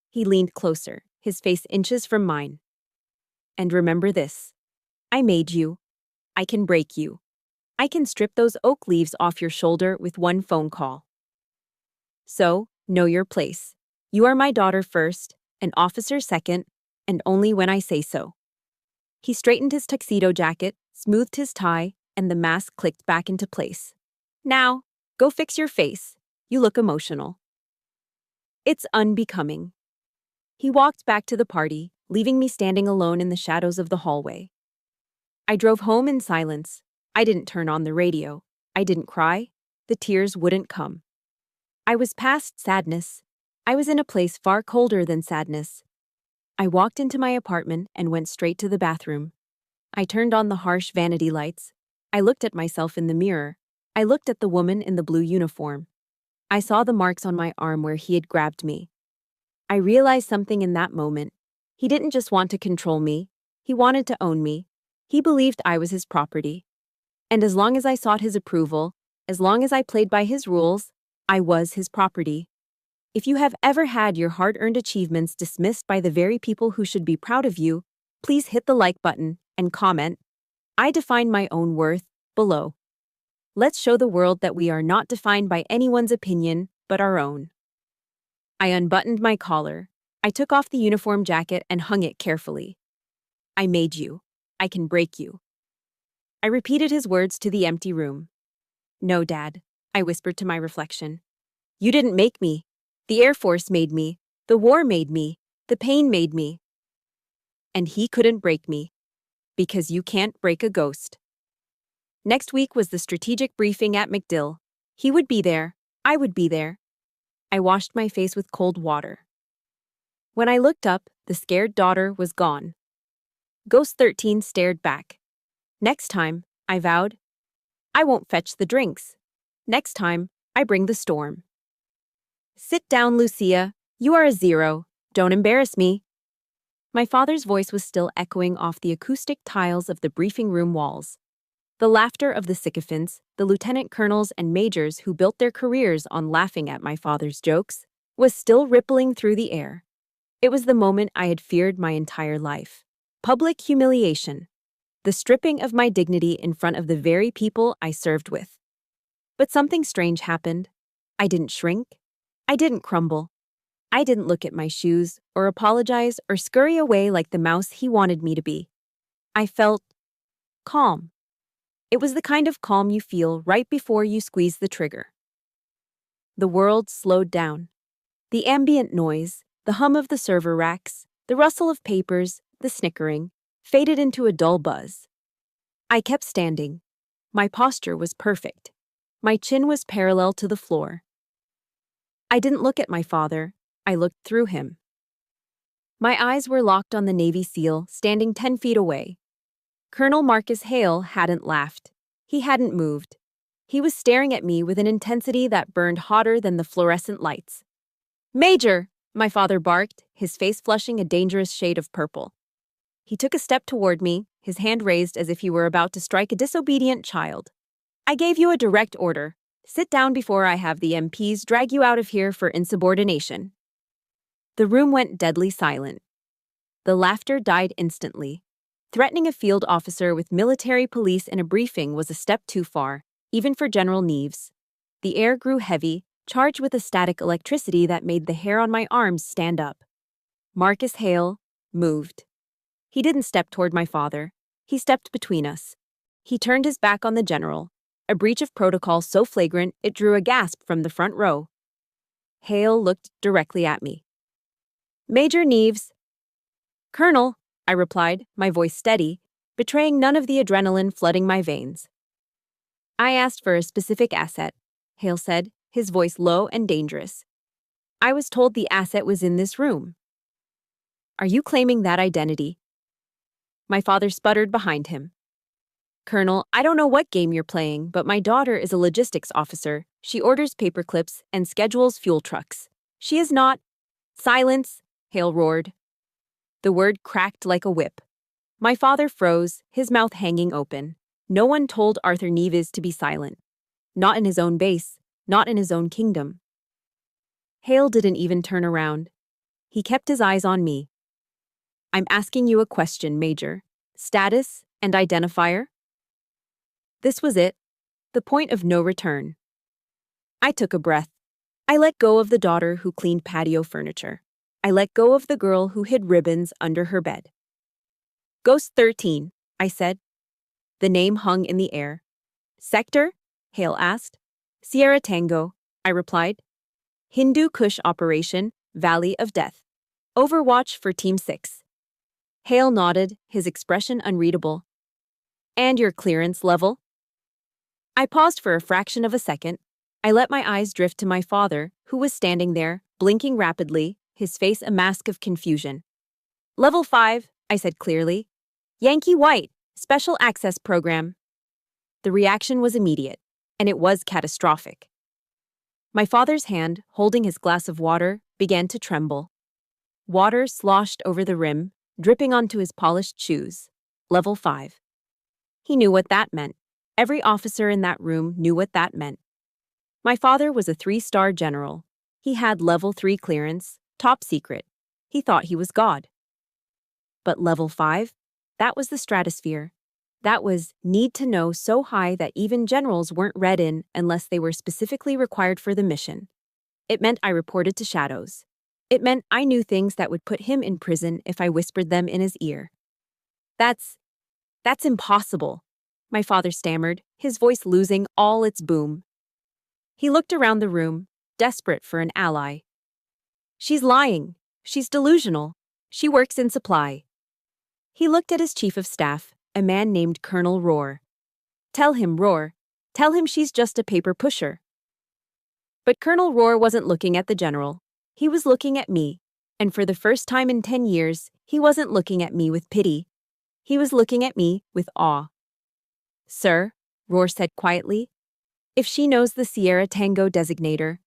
He leaned closer, his face inches from mine. And remember this. I made you. I can break you. I can strip those oak leaves off your shoulder with one phone call. So, know your place. You are my daughter first, an officer second, and only when I say so. He straightened his tuxedo jacket, smoothed his tie, and the mask clicked back into place. Now, go fix your face. You look emotional. It's unbecoming. He walked back to the party, leaving me standing alone in the shadows of the hallway. I drove home in silence. I didn't turn on the radio. I didn't cry. The tears wouldn't come. I was past sadness. I was in a place far colder than sadness. I walked into my apartment and went straight to the bathroom. I turned on the harsh vanity lights. I looked at myself in the mirror. I looked at the woman in the blue uniform. I saw the marks on my arm where he had grabbed me. I realized something in that moment. He didn't just want to control me. He wanted to own me. He believed I was his property. And as long as I sought his approval, as long as I played by his rules, I was his property. If you have ever had your hard-earned achievements dismissed by the very people who should be proud of you, please hit the like button and comment. I define my own worth below. Let's show the world that we are not defined by anyone's opinion, but our own. I unbuttoned my collar. I took off the uniform jacket and hung it carefully. I made you. I can break you. I repeated his words to the empty room. No, Dad, I whispered to my reflection. You didn't make me. The Air Force made me. The war made me. The pain made me. And he couldn't break me. Because you can't break a ghost. Next week was the strategic briefing at MacDill. He would be there. I would be there. I washed my face with cold water. When I looked up, the scared daughter was gone. Ghost 13 stared back. Next time, I vowed, I won't fetch the drinks. Next time, I bring the storm. Sit down, Lucia. You are a zero. Don't embarrass me. My father's voice was still echoing off the acoustic tiles of the briefing room walls. The laughter of the sycophants, the lieutenant colonels and majors who built their careers on laughing at my father's jokes, was still rippling through the air. It was the moment I had feared my entire life. Public humiliation. The stripping of my dignity in front of the very people I served with. But something strange happened. I didn't shrink. I didn't crumble. I didn't look at my shoes, or apologize, or scurry away like the mouse he wanted me to be. I felt calm. It was the kind of calm you feel right before you squeeze the trigger. The world slowed down. The ambient noise, the hum of the server racks, the rustle of papers, the snickering, faded into a dull buzz. I kept standing. My posture was perfect. My chin was parallel to the floor. I didn't look at my father. I looked through him. My eyes were locked on the Navy SEAL standing 10 feet away. Colonel Marcus Hale hadn't laughed. He hadn't moved. He was staring at me with an intensity that burned hotter than the fluorescent lights. Major! My father barked, his face flushing a dangerous shade of purple. He took a step toward me, his hand raised as if he were about to strike a disobedient child. I gave you a direct order. Sit down before I have the MPs drag you out of here for insubordination. The room went deadly silent. The laughter died instantly. Threatening a field officer with military police in a briefing was a step too far, even for General Neves. The air grew heavy, charged with a static electricity that made the hair on my arms stand up. Marcus Hale moved. He didn't step toward my father. He stepped between us. He turned his back on the general, a breach of protocol so flagrant it drew a gasp from the front row. Hale looked directly at me. Major Neves. Colonel, I replied, my voice steady, betraying none of the adrenaline flooding my veins. I asked for a specific asset, Hale said, his voice low and dangerous. I was told the asset was in this room. Are you claiming that identity? My father sputtered behind him. Colonel, I don't know what game you're playing, but my daughter is a logistics officer. She orders paper clips and schedules fuel trucks. She is not— Silence, Hale roared. The word cracked like a whip. My father froze, his mouth hanging open. No one told Arthur Neves to be silent. Not in his own base, not in his own kingdom. Hale didn't even turn around. He kept his eyes on me. I'm asking you a question, Major. Status and identifier? This was it, the point of no return. I took a breath. I let go of the daughter who cleaned patio furniture. I let go of the girl who hid ribbons under her bed. Ghost 13, I said. The name hung in the air. Sector? Hale asked. Sierra Tango, I replied. Hindu Kush Operation, Valley of Death. Overwatch for Team 6. Hale nodded, his expression unreadable. And your clearance level? I paused for a fraction of a second. I let my eyes drift to my father, who was standing there, blinking rapidly, his face a mask of confusion. Level 5, I said clearly. Yankee White, Special Access Program. The reaction was immediate, and it was catastrophic. My father's hand, holding his glass of water, began to tremble. Water sloshed over the rim, dripping onto his polished shoes. Level 5. He knew what that meant. Every officer in that room knew what that meant. My father was a 3-star general. He had level 3 clearance, top secret. He thought he was God. But level 5? That was the stratosphere. That was need to know so high that even generals weren't read in unless they were specifically required for the mission. It meant I reported to Shadows. It meant I knew things that would put him in prison if I whispered them in his ear. That's impossible, my father stammered, his voice losing all its boom. He looked around the room, desperate for an ally. She's lying. She's delusional. She works in supply. He looked at his chief of staff, a man named Colonel Rohr. Tell him, Rohr. Tell him she's just a paper pusher. But Colonel Rohr wasn't looking at the general. He was looking at me, and for the first time in 10 years, he wasn't looking at me with pity. He was looking at me with awe. Sir, Rohr said quietly, if she knows the Sierra Tango designator,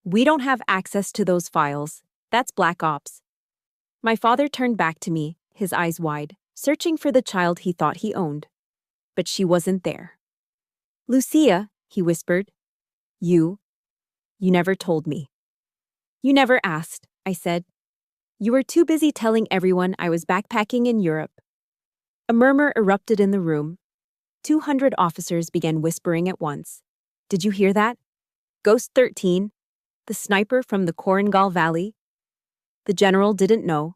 we don't have access to those files. That's Black Ops. My father turned back to me, his eyes wide, searching for the child he thought he owned. But she wasn't there. Lucia, he whispered. You never told me. You never asked, I said. You were too busy telling everyone I was backpacking in Europe. A murmur erupted in the room. 200 officers began whispering at once. Did you hear that? Ghost 13, the sniper from the Korengal Valley? The general didn't know.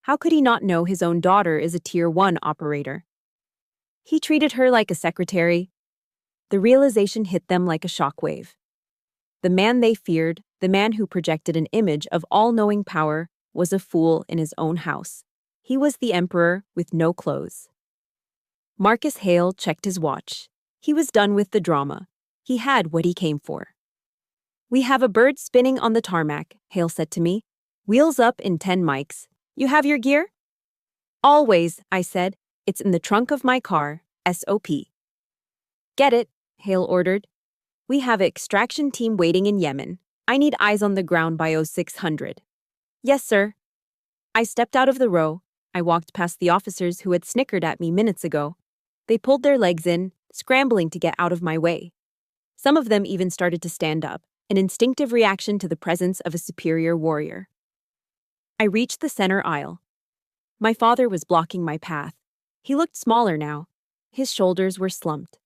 How could he not know his own daughter is a Tier 1 operator? He treated her like a secretary. The realization hit them like a shockwave. The man they feared, the man who projected an image of all-knowing power, was a fool in his own house. He was the emperor with no clothes. Marcus Hale checked his watch. He was done with the drama. He had what he came for. We have a bird spinning on the tarmac, Hale said to me. Wheels up in 10 mics. You have your gear? Always, I said. It's in the trunk of my car, SOP. Get it, Hale ordered. We have an extraction team waiting in Yemen. I need eyes on the ground by 0600. Yes, sir. I stepped out of the row. I walked past the officers who had snickered at me minutes ago. They pulled their legs in, scrambling to get out of my way. Some of them even started to stand up, an instinctive reaction to the presence of a superior warrior. I reached the center aisle. My father was blocking my path. He looked smaller now. His shoulders were slumped.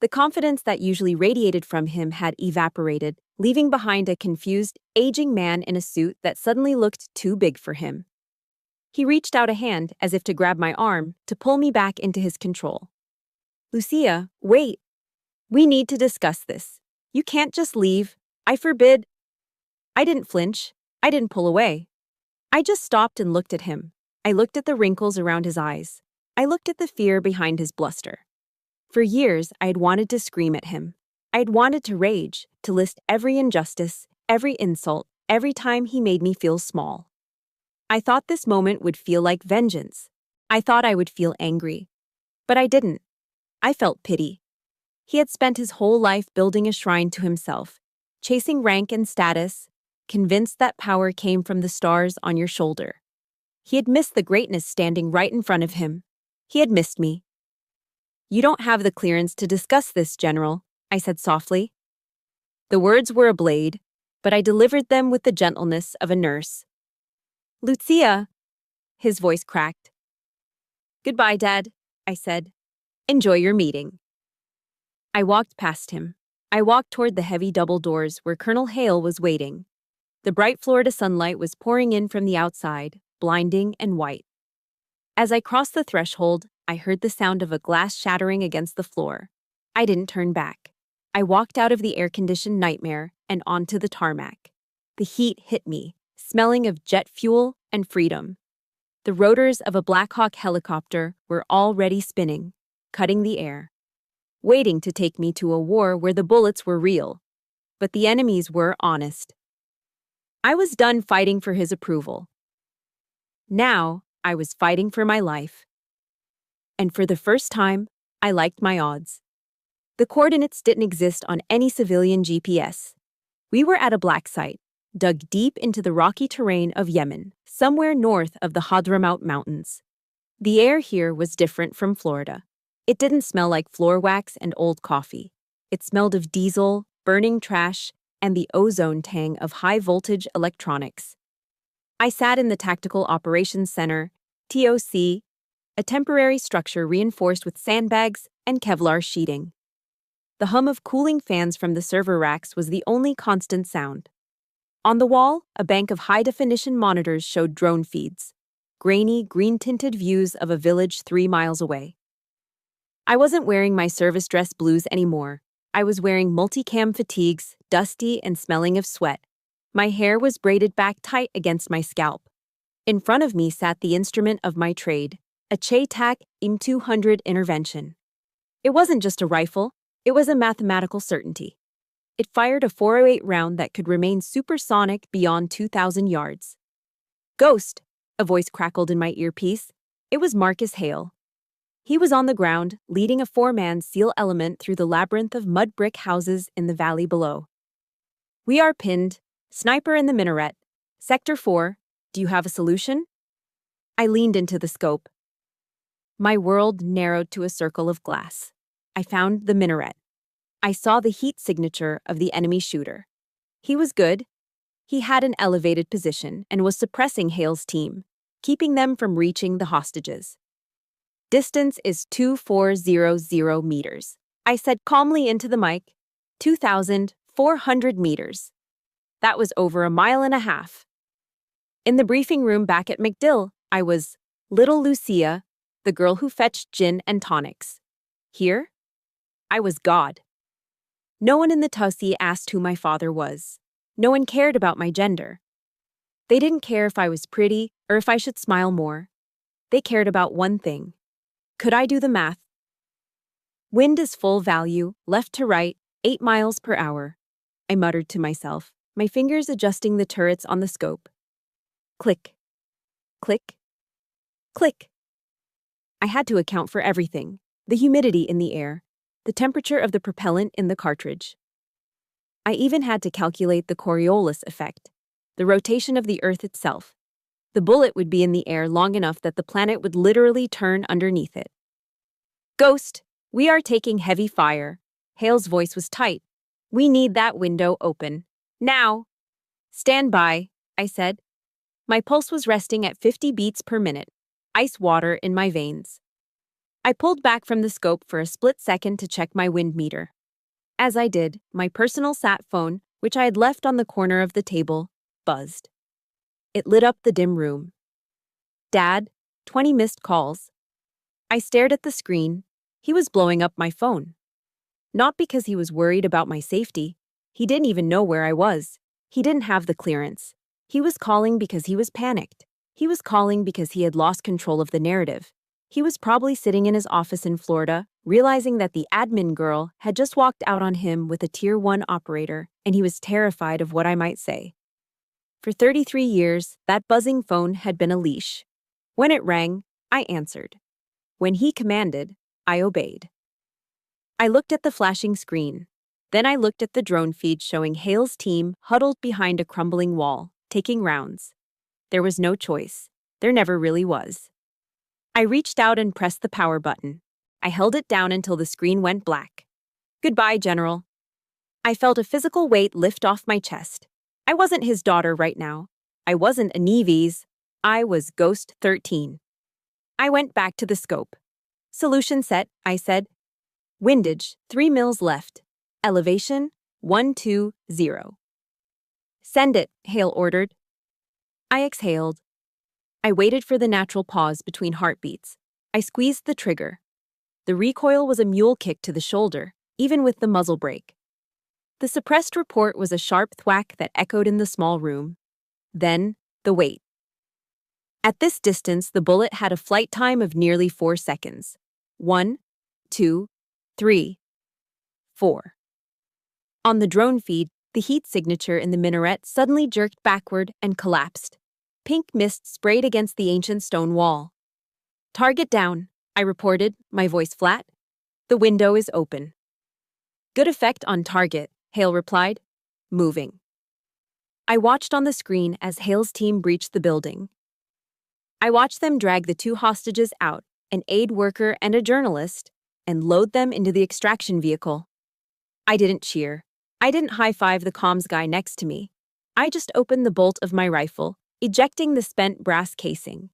The confidence that usually radiated from him had evaporated, leaving behind a confused, aging man in a suit that suddenly looked too big for him. He reached out a hand, as if to grab my arm, to pull me back into his control. Lucia, wait. We need to discuss this. You can't just leave. I forbid. I didn't flinch. I didn't pull away. I just stopped and looked at him. I looked at the wrinkles around his eyes. I looked at the fear behind his bluster. For years, I had wanted to scream at him. I had wanted to rage, to list every injustice, every insult, every time he made me feel small. I thought this moment would feel like vengeance. I thought I would feel angry. But I didn't. I felt pity. He had spent his whole life building a shrine to himself, chasing rank and status, convinced that power came from the stars on your shoulder. He had missed the greatness standing right in front of him. He had missed me. You don't have the clearance to discuss this, General, I said softly. The words were a blade, but I delivered them with the gentleness of a nurse. Lucia, his voice cracked. Goodbye, Dad, I said. Enjoy your meeting. I walked past him. I walked toward the heavy double doors where Colonel Hale was waiting. The bright Florida sunlight was pouring in from the outside, blinding and white. As I crossed the threshold, I heard the sound of a glass shattering against the floor. I didn't turn back. I walked out of the air-conditioned nightmare and onto the tarmac. The heat hit me, smelling of jet fuel and freedom. The rotors of a Black Hawk helicopter were already spinning, cutting the air, waiting to take me to a war where the bullets were real, but the enemies were honest. I was done fighting for his approval. Now, I was fighting for my life. And for the first time, I liked my odds. The coordinates didn't exist on any civilian GPS. We were at a black site, dug deep into the rocky terrain of Yemen, somewhere north of the Hadramaut Mountains. The air here was different from Florida. It didn't smell like floor wax and old coffee. It smelled of diesel, burning trash, and the ozone tang of high-voltage electronics. I sat in the Tactical Operations Center, TOC, a temporary structure reinforced with sandbags and Kevlar sheeting. The hum of cooling fans from the server racks was the only constant sound. On the wall, a bank of high-definition monitors showed drone feeds. grainy, green-tinted views of a village 3 miles away. I wasn't wearing my service dress blues anymore. I was wearing multicam fatigues, dusty and smelling of sweat. My hair was braided back tight against my scalp. In front of me sat the instrument of my trade, a Chaytak M200 intervention. It wasn't just a rifle, it was a mathematical certainty. It fired a 408 round that could remain supersonic beyond 2,000 yards. "Ghost," a voice crackled in my earpiece. It was Marcus Hale. He was on the ground, leading a 4-man SEAL element through the labyrinth of mud brick houses in the valley below. "We are pinned. Sniper in the minaret. Sector 4. Do you have a solution?" I leaned into the scope. My world narrowed to a circle of glass. I found the minaret. I saw the heat signature of the enemy shooter. He was good. He had an elevated position and was suppressing Hale's team, keeping them from reaching the hostages. "Distance is 2,400 meters," I said calmly into the mic. 2,400 meters. That was over 1.5 miles. In the briefing room back at MacDill, I was little Lucia, the girl who fetched gin and tonics. Here, I was God. No one in the Tussie asked who my father was. No one cared about my gender. They didn't care if I was pretty or if I should smile more. They cared about one thing. Could I do the math? Wind is full value, left to right, 8 miles per hour. I muttered to myself, my fingers adjusting the turrets on the scope. Click. Click. Click. I had to account for everything. The humidity in the air, the temperature of the propellant in the cartridge. I even had to calculate the Coriolis effect, the rotation of the Earth itself. The bullet would be in the air long enough that the planet would literally turn underneath it. "Ghost, we are taking heavy fire." Hale's voice was tight. "We need that window open. Now." "Stand by," I said. My pulse was resting at 50 beats per minute, ice water in my veins. I pulled back from the scope for a split second to check my wind meter. As I did, my personal sat phone, which I had left on the corner of the table, buzzed. It lit up the dim room. "Dad, 20 missed calls." I stared at the screen. He was blowing up my phone. Not because he was worried about my safety. He didn't even know where I was. He didn't have the clearance. He was calling because he was panicked. He was calling because he had lost control of the narrative. He was probably sitting in his office in Florida, realizing that the admin girl had just walked out on him with a Tier 1 operator, and he was terrified of what I might say. For 33 years, that buzzing phone had been a leash. When it rang, I answered. When he commanded, I obeyed. I looked at the flashing screen. Then I looked at the drone feed showing Hale's team huddled behind a crumbling wall, taking rounds. There was no choice. There never really was. I reached out and pressed the power button. I held it down until the screen went black. "Goodbye, General." I felt a physical weight lift off my chest. I wasn't his daughter right now. I wasn't a Neves. I was Ghost 13. I went back to the scope. "Solution set," I said. "Windage, 3 mils left. Elevation, 120. "Send it," Hale ordered. I exhaled. I waited for the natural pause between heartbeats. I squeezed the trigger. The recoil was a mule kick to the shoulder, even with the muzzle brake. The suppressed report was a sharp thwack that echoed in the small room. Then, the wait. At this distance, the bullet had a flight time of nearly 4 seconds. 1, 2, 3, 4. On the drone feed, the heat signature in the minaret suddenly jerked backward and collapsed. Pink mist sprayed against the ancient stone wall. "Target down," I reported, my voice flat. "The window is open." "Good effect on target," Hale replied. "Moving." I watched on the screen as Hale's team breached the building. I watched them drag the 2 hostages out, an aid worker and a journalist, and load them into the extraction vehicle. I didn't cheer. I didn't high-five the comms guy next to me. I just opened the bolt of my rifle, ejecting the spent brass casing.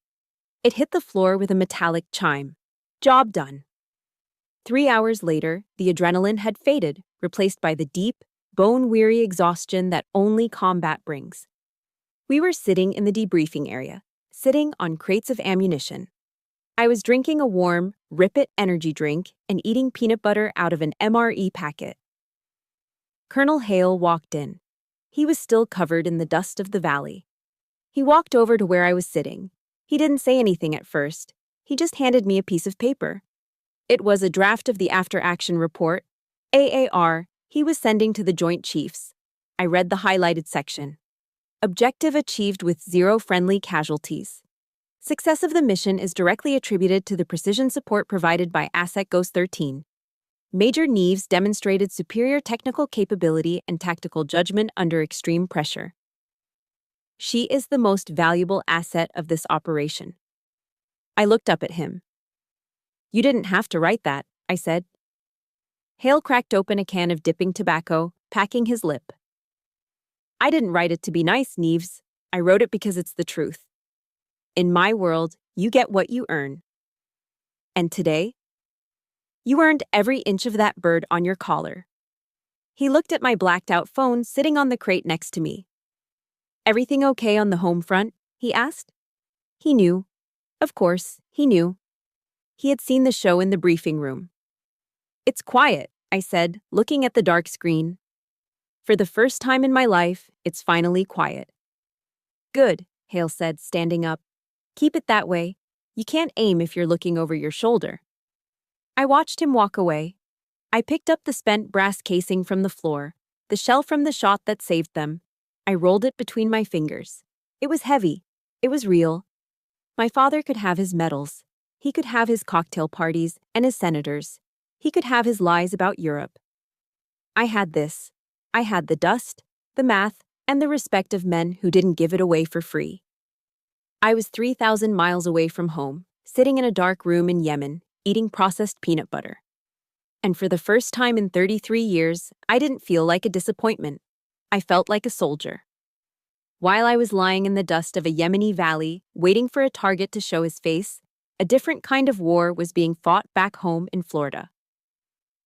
It hit the floor with a metallic chime. Job done. 3 hours later, the adrenaline had faded, replaced by the deep, bone-weary exhaustion that only combat brings. We were sitting in the debriefing area, sitting on crates of ammunition. I was drinking a warm, Rip It energy drink and eating peanut butter out of an MRE packet. Colonel Hale walked in. He was still covered in the dust of the valley. He walked over to where I was sitting. He didn't say anything at first. He just handed me a piece of paper. It was a draft of the after-action report, AAR, he was sending to the Joint Chiefs. I read the highlighted section. Objective achieved with 0 friendly casualties. Success of the mission is directly attributed to the precision support provided by ASEC Ghost 13. Major Neves demonstrated superior technical capability and tactical judgment under extreme pressure. She is the most valuable asset of this operation. I looked up at him. You didn't have to write that, I said. Hale cracked open a can of dipping tobacco, packing his lip. I didn't write it to be nice, Neves. I wrote it because it's the truth. In my world, you get what you earn. And today? You earned every inch of that bird on your collar. He looked at my blacked-out phone sitting on the crate next to me. Everything okay on the home front? He asked. He knew. Of course, he knew. He had seen the show in the briefing room. It's quiet, I said, looking at the dark screen. For the first time in my life, it's finally quiet. Good, Hale said, standing up. Keep it that way. You can't aim if you're looking over your shoulder. I watched him walk away. I picked up the spent brass casing from the floor, the shell from the shot that saved them. I rolled it between my fingers. It was heavy. It was real. My father could have his medals. He could have his cocktail parties and his senators. He could have his lies about Europe. I had this. I had the dust, the math, and the respect of men who didn't give it away for free. I was 3,000 miles away from home, sitting in a dark room in Yemen, eating processed peanut butter. And for the first time in 33 years, I didn't feel like a disappointment. I felt like a soldier. While I was lying in the dust of a Yemeni valley, waiting for a target to show his face, a different kind of war was being fought back home in Florida.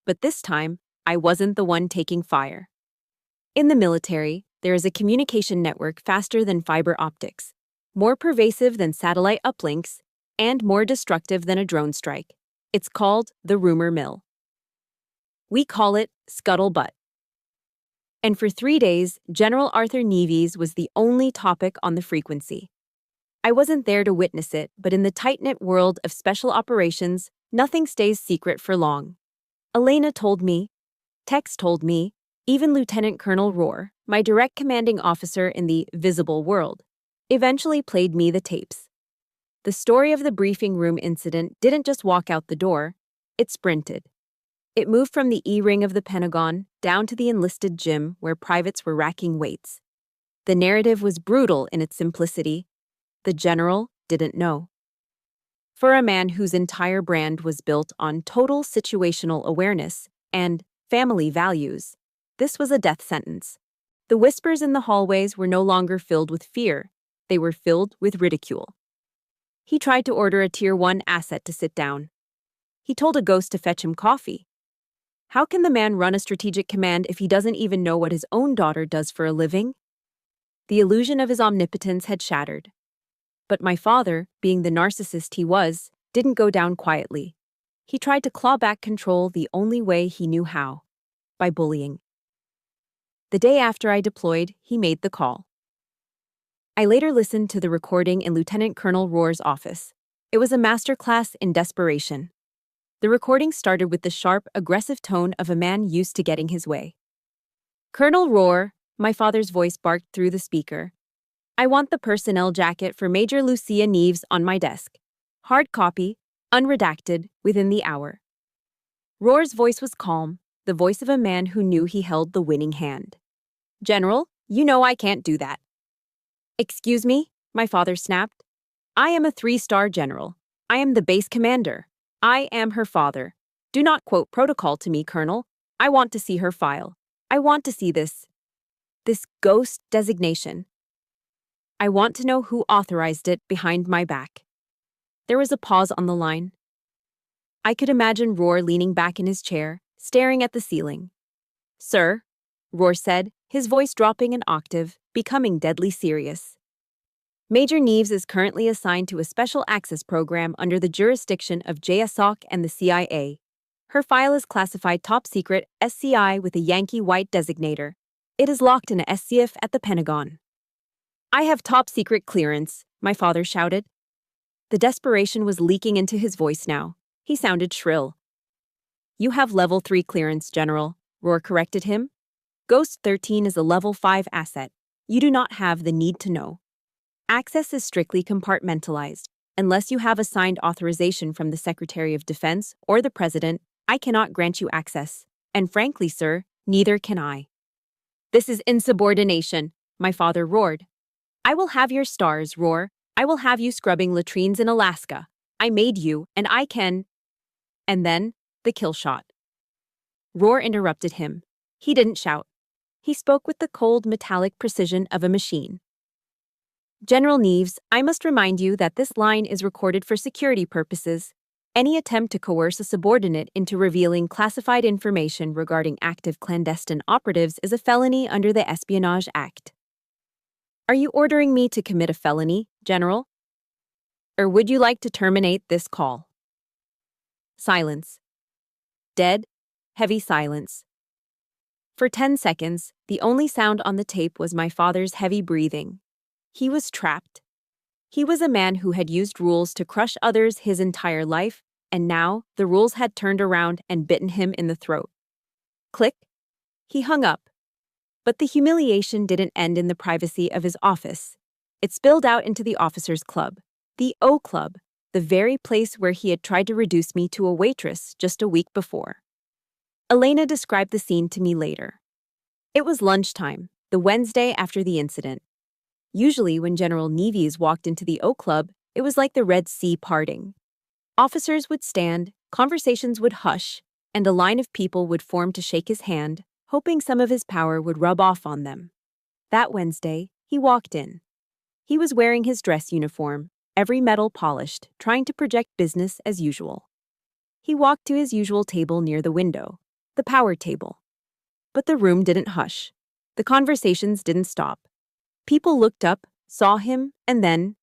But this time, I wasn't the one taking fire. In the military, there is a communication network faster than fiber optics, more pervasive than satellite uplinks, and more destructive than a drone strike. It's called the rumor mill. We call it scuttlebutt. And for 3 days, General Arthur Neves was the only topic on the frequency. I wasn't there to witness it, but in the tight-knit world of special operations, nothing stays secret for long. Elena told me, Tex told me, even Lieutenant Colonel Rohr, my direct commanding officer in the visible world, eventually played me the tapes. The story of the briefing room incident didn't just walk out the door, it sprinted. It moved from the E-ring of the Pentagon down to the enlisted gym where privates were racking weights. The narrative was brutal in its simplicity. The general didn't know. For a man whose entire brand was built on total situational awareness and family values, this was a death sentence. The whispers in the hallways were no longer filled with fear. They were filled with ridicule. He tried to order a Tier 1 asset to sit down. He told a ghost to fetch him coffee. How can the man run a strategic command if he doesn't even know what his own daughter does for a living? The illusion of his omnipotence had shattered. But my father, being the narcissist he was, didn't go down quietly. He tried to claw back control the only way he knew how, by bullying. The day after I deployed, he made the call. I later listened to the recording in Lieutenant Colonel Rohr's office. It was a masterclass in desperation. The recording started with the sharp, aggressive tone of a man used to getting his way. Colonel Rohr, my father's voice barked through the speaker. I want the personnel jacket for Major Lucia Neves on my desk. Hard copy, unredacted, within the hour. Rohr's voice was calm, the voice of a man who knew he held the winning hand. General, you know I can't do that. Excuse me, my father snapped. I am a 3-star general. I am the base commander. I am her father. Do not quote protocol to me, Colonel. I want to see her file. I want to see this ghost designation. I want to know who authorized it behind my back. There was a pause on the line. I could imagine Rohr leaning back in his chair, staring at the ceiling. Sir, Rohr said, his voice dropping an octave, becoming deadly serious. Major Neves is currently assigned to a special access program under the jurisdiction of JSOC and the CIA. Her file is classified top secret SCI with a Yankee white designator. It is locked in a SCIF at the Pentagon. I have top secret clearance, my father shouted. The desperation was leaking into his voice now. He sounded shrill. You have level 3 clearance, General, Roar corrected him. Ghost 13 is a level 5 asset. You do not have the need to know. Access is strictly compartmentalized. Unless you have a signed authorization from the Secretary of Defense or the President, I cannot grant you access. And frankly, sir, neither can I. This is insubordination, my father roared. I will have your stars, Roar. I will have you scrubbing latrines in Alaska. I made you, and I can. And then, the kill shot. Roar interrupted him. He didn't shout. He spoke with the cold, metallic precision of a machine. General Neves, I must remind you that this line is recorded for security purposes. Any attempt to coerce a subordinate into revealing classified information regarding active clandestine operatives is a felony under the Espionage Act. Are you ordering me to commit a felony, General? Or would you like to terminate this call? Silence. Dead, heavy silence. For 10 seconds, the only sound on the tape was my father's heavy breathing. He was trapped. He was a man who had used rules to crush others his entire life, and now the rules had turned around and bitten him in the throat. Click. He hung up. But the humiliation didn't end in the privacy of his office. It spilled out into the officers' club, the O Club, the very place where he had tried to reduce me to a waitress just a week before. Elena described the scene to me later. It was lunchtime, the Wednesday after the incident. Usually when General Neves walked into the O Club, it was like the Red Sea parting. Officers would stand, conversations would hush, and a line of people would form to shake his hand, hoping some of his power would rub off on them. That Wednesday, he walked in. He was wearing his dress uniform, every metal polished, trying to project business as usual. He walked to his usual table near the window, the power table. But the room didn't hush. The conversations didn't stop. People looked up, saw him, and then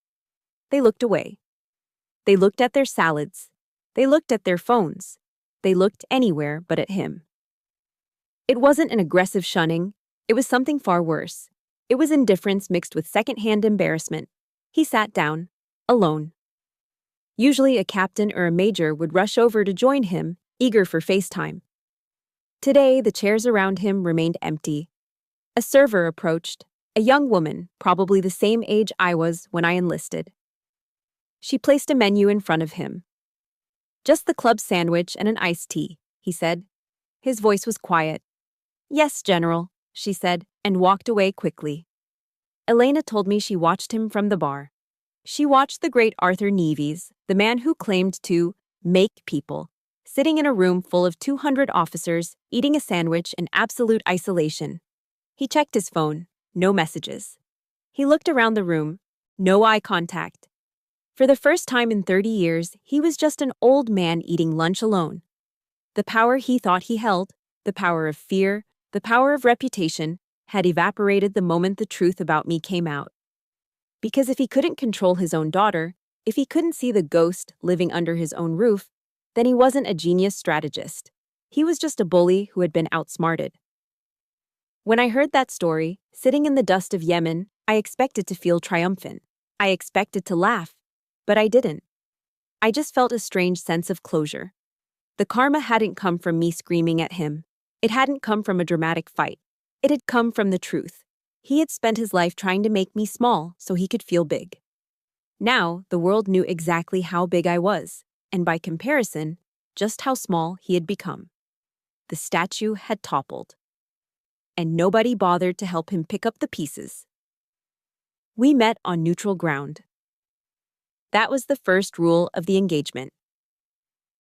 they looked away. They looked at their salads. They looked at their phones. They looked anywhere but at him. It wasn't an aggressive shunning. It was something far worse. It was indifference mixed with secondhand embarrassment. He sat down, alone. Usually a captain or a major would rush over to join him, eager for FaceTime. Today, the chairs around him remained empty. A server approached, a young woman, probably the same age I was when I enlisted. She placed a menu in front of him. Just the club sandwich and an iced tea, he said. His voice was quiet. Yes, General, she said, and walked away quickly. Elena told me she watched him from the bar. She watched the great Arthur Neves, the man who claimed to make people, sitting in a room full of 200 officers, eating a sandwich in absolute isolation. He checked his phone. No messages. He looked around the room. No eye contact. For the first time in 30 years, he was just an old man eating lunch alone. The power he thought he held, the power of fear, the power of reputation, had evaporated the moment the truth about me came out. Because if he couldn't control his own daughter, if he couldn't see the ghost living under his own roof, then he wasn't a genius strategist. He was just a bully who had been outsmarted. When I heard that story, sitting in the dust of Yemen, I expected to feel triumphant. I expected to laugh, but I didn't. I just felt a strange sense of closure. The karma hadn't come from me screaming at him. It hadn't come from a dramatic fight. It had come from the truth. He had spent his life trying to make me small so he could feel big. Now, the world knew exactly how big I was, and by comparison, just how small he had become. The statue had toppled. And nobody bothered to help him pick up the pieces. We met on neutral ground. That was the first rule of the engagement.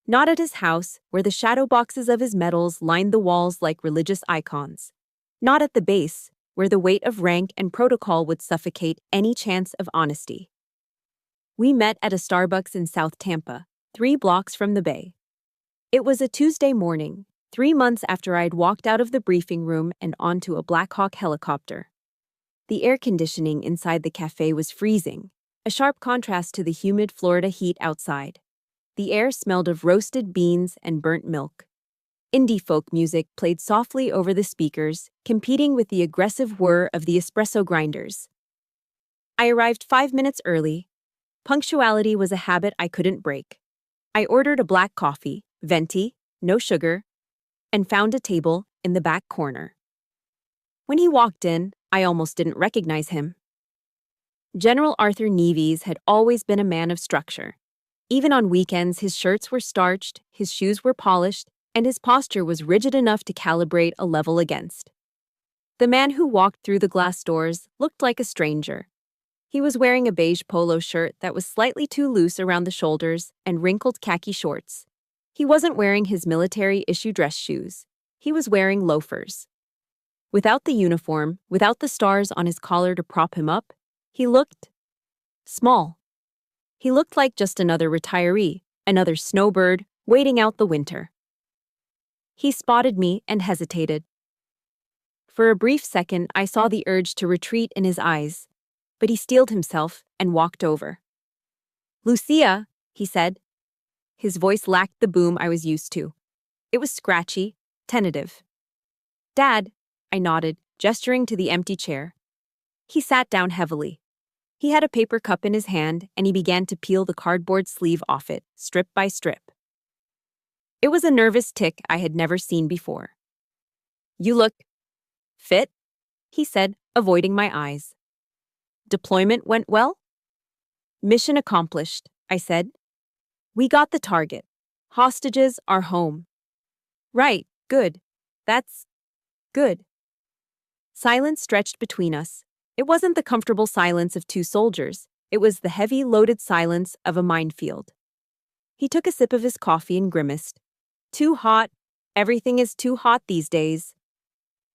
Not at his house, where the shadow boxes of his medals lined the walls like religious icons. Not at the base, where the weight of rank and protocol would suffocate any chance of honesty. We met at a Starbucks in South Tampa, 3 blocks from the bay. It was a Tuesday morning, 3 months after I'd walked out of the briefing room and onto a Black Hawk helicopter. The air conditioning inside the cafe was freezing, a sharp contrast to the humid Florida heat outside. The air smelled of roasted beans and burnt milk. Indie folk music played softly over the speakers, competing with the aggressive whir of the espresso grinders. I arrived 5 minutes early. Punctuality was a habit I couldn't break. I ordered a black coffee, venti, no sugar, and found a table in the back corner. When he walked in, I almost didn't recognize him. General Arthur Neves had always been a man of structure. Even on weekends, his shirts were starched, his shoes were polished, and his posture was rigid enough to calibrate a level against. The man who walked through the glass doors looked like a stranger. He was wearing a beige polo shirt that was slightly too loose around the shoulders and wrinkled khaki shorts. He wasn't wearing his military-issue dress shoes. He was wearing loafers. Without the uniform, without the stars on his collar to prop him up, he looked small. He looked like just another retiree, another snowbird, waiting out the winter. He spotted me and hesitated. For a brief second, I saw the urge to retreat in his eyes, but he steeled himself and walked over. "Lucia," he said. His voice lacked the boom I was used to. It was scratchy, tentative. "Dad," I nodded, gesturing to the empty chair. He sat down heavily. He had a paper cup in his hand, and he began to peel the cardboard sleeve off it, strip by strip. It was a nervous tick I had never seen before. "You look fit," he said, avoiding my eyes. "Deployment went well?" "Mission accomplished," I said. "We got the target. Hostages are home." "Right, good. That's good." Silence stretched between us. It wasn't the comfortable silence of two soldiers. It was the heavy, loaded silence of a minefield. He took a sip of his coffee and grimaced. "Too hot. Everything is too hot these days."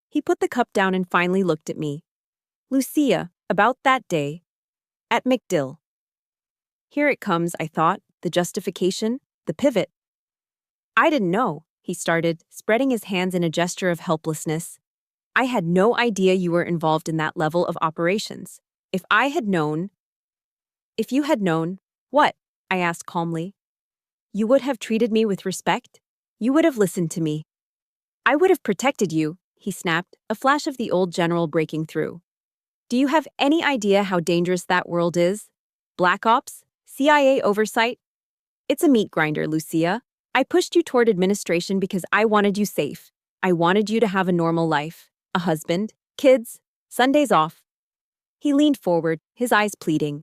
He put the cup down and finally looked at me. "Lucia, about that day. At MacDill." Here it comes, I thought, the justification, the pivot. "I didn't know," he started, spreading his hands in a gesture of helplessness. "I had no idea you were involved in that level of operations. If I had known—" "If you had known, what?" I asked calmly. "You would have treated me with respect. You would have listened to me. I would have protected you," he snapped, a flash of the old general breaking through. "Do you have any idea how dangerous that world is? Black Ops? CIA oversight? It's a meat grinder, Lucia. I pushed you toward administration because I wanted you safe. I wanted you to have a normal life. A husband, kids, Sundays off." He leaned forward, his eyes pleading.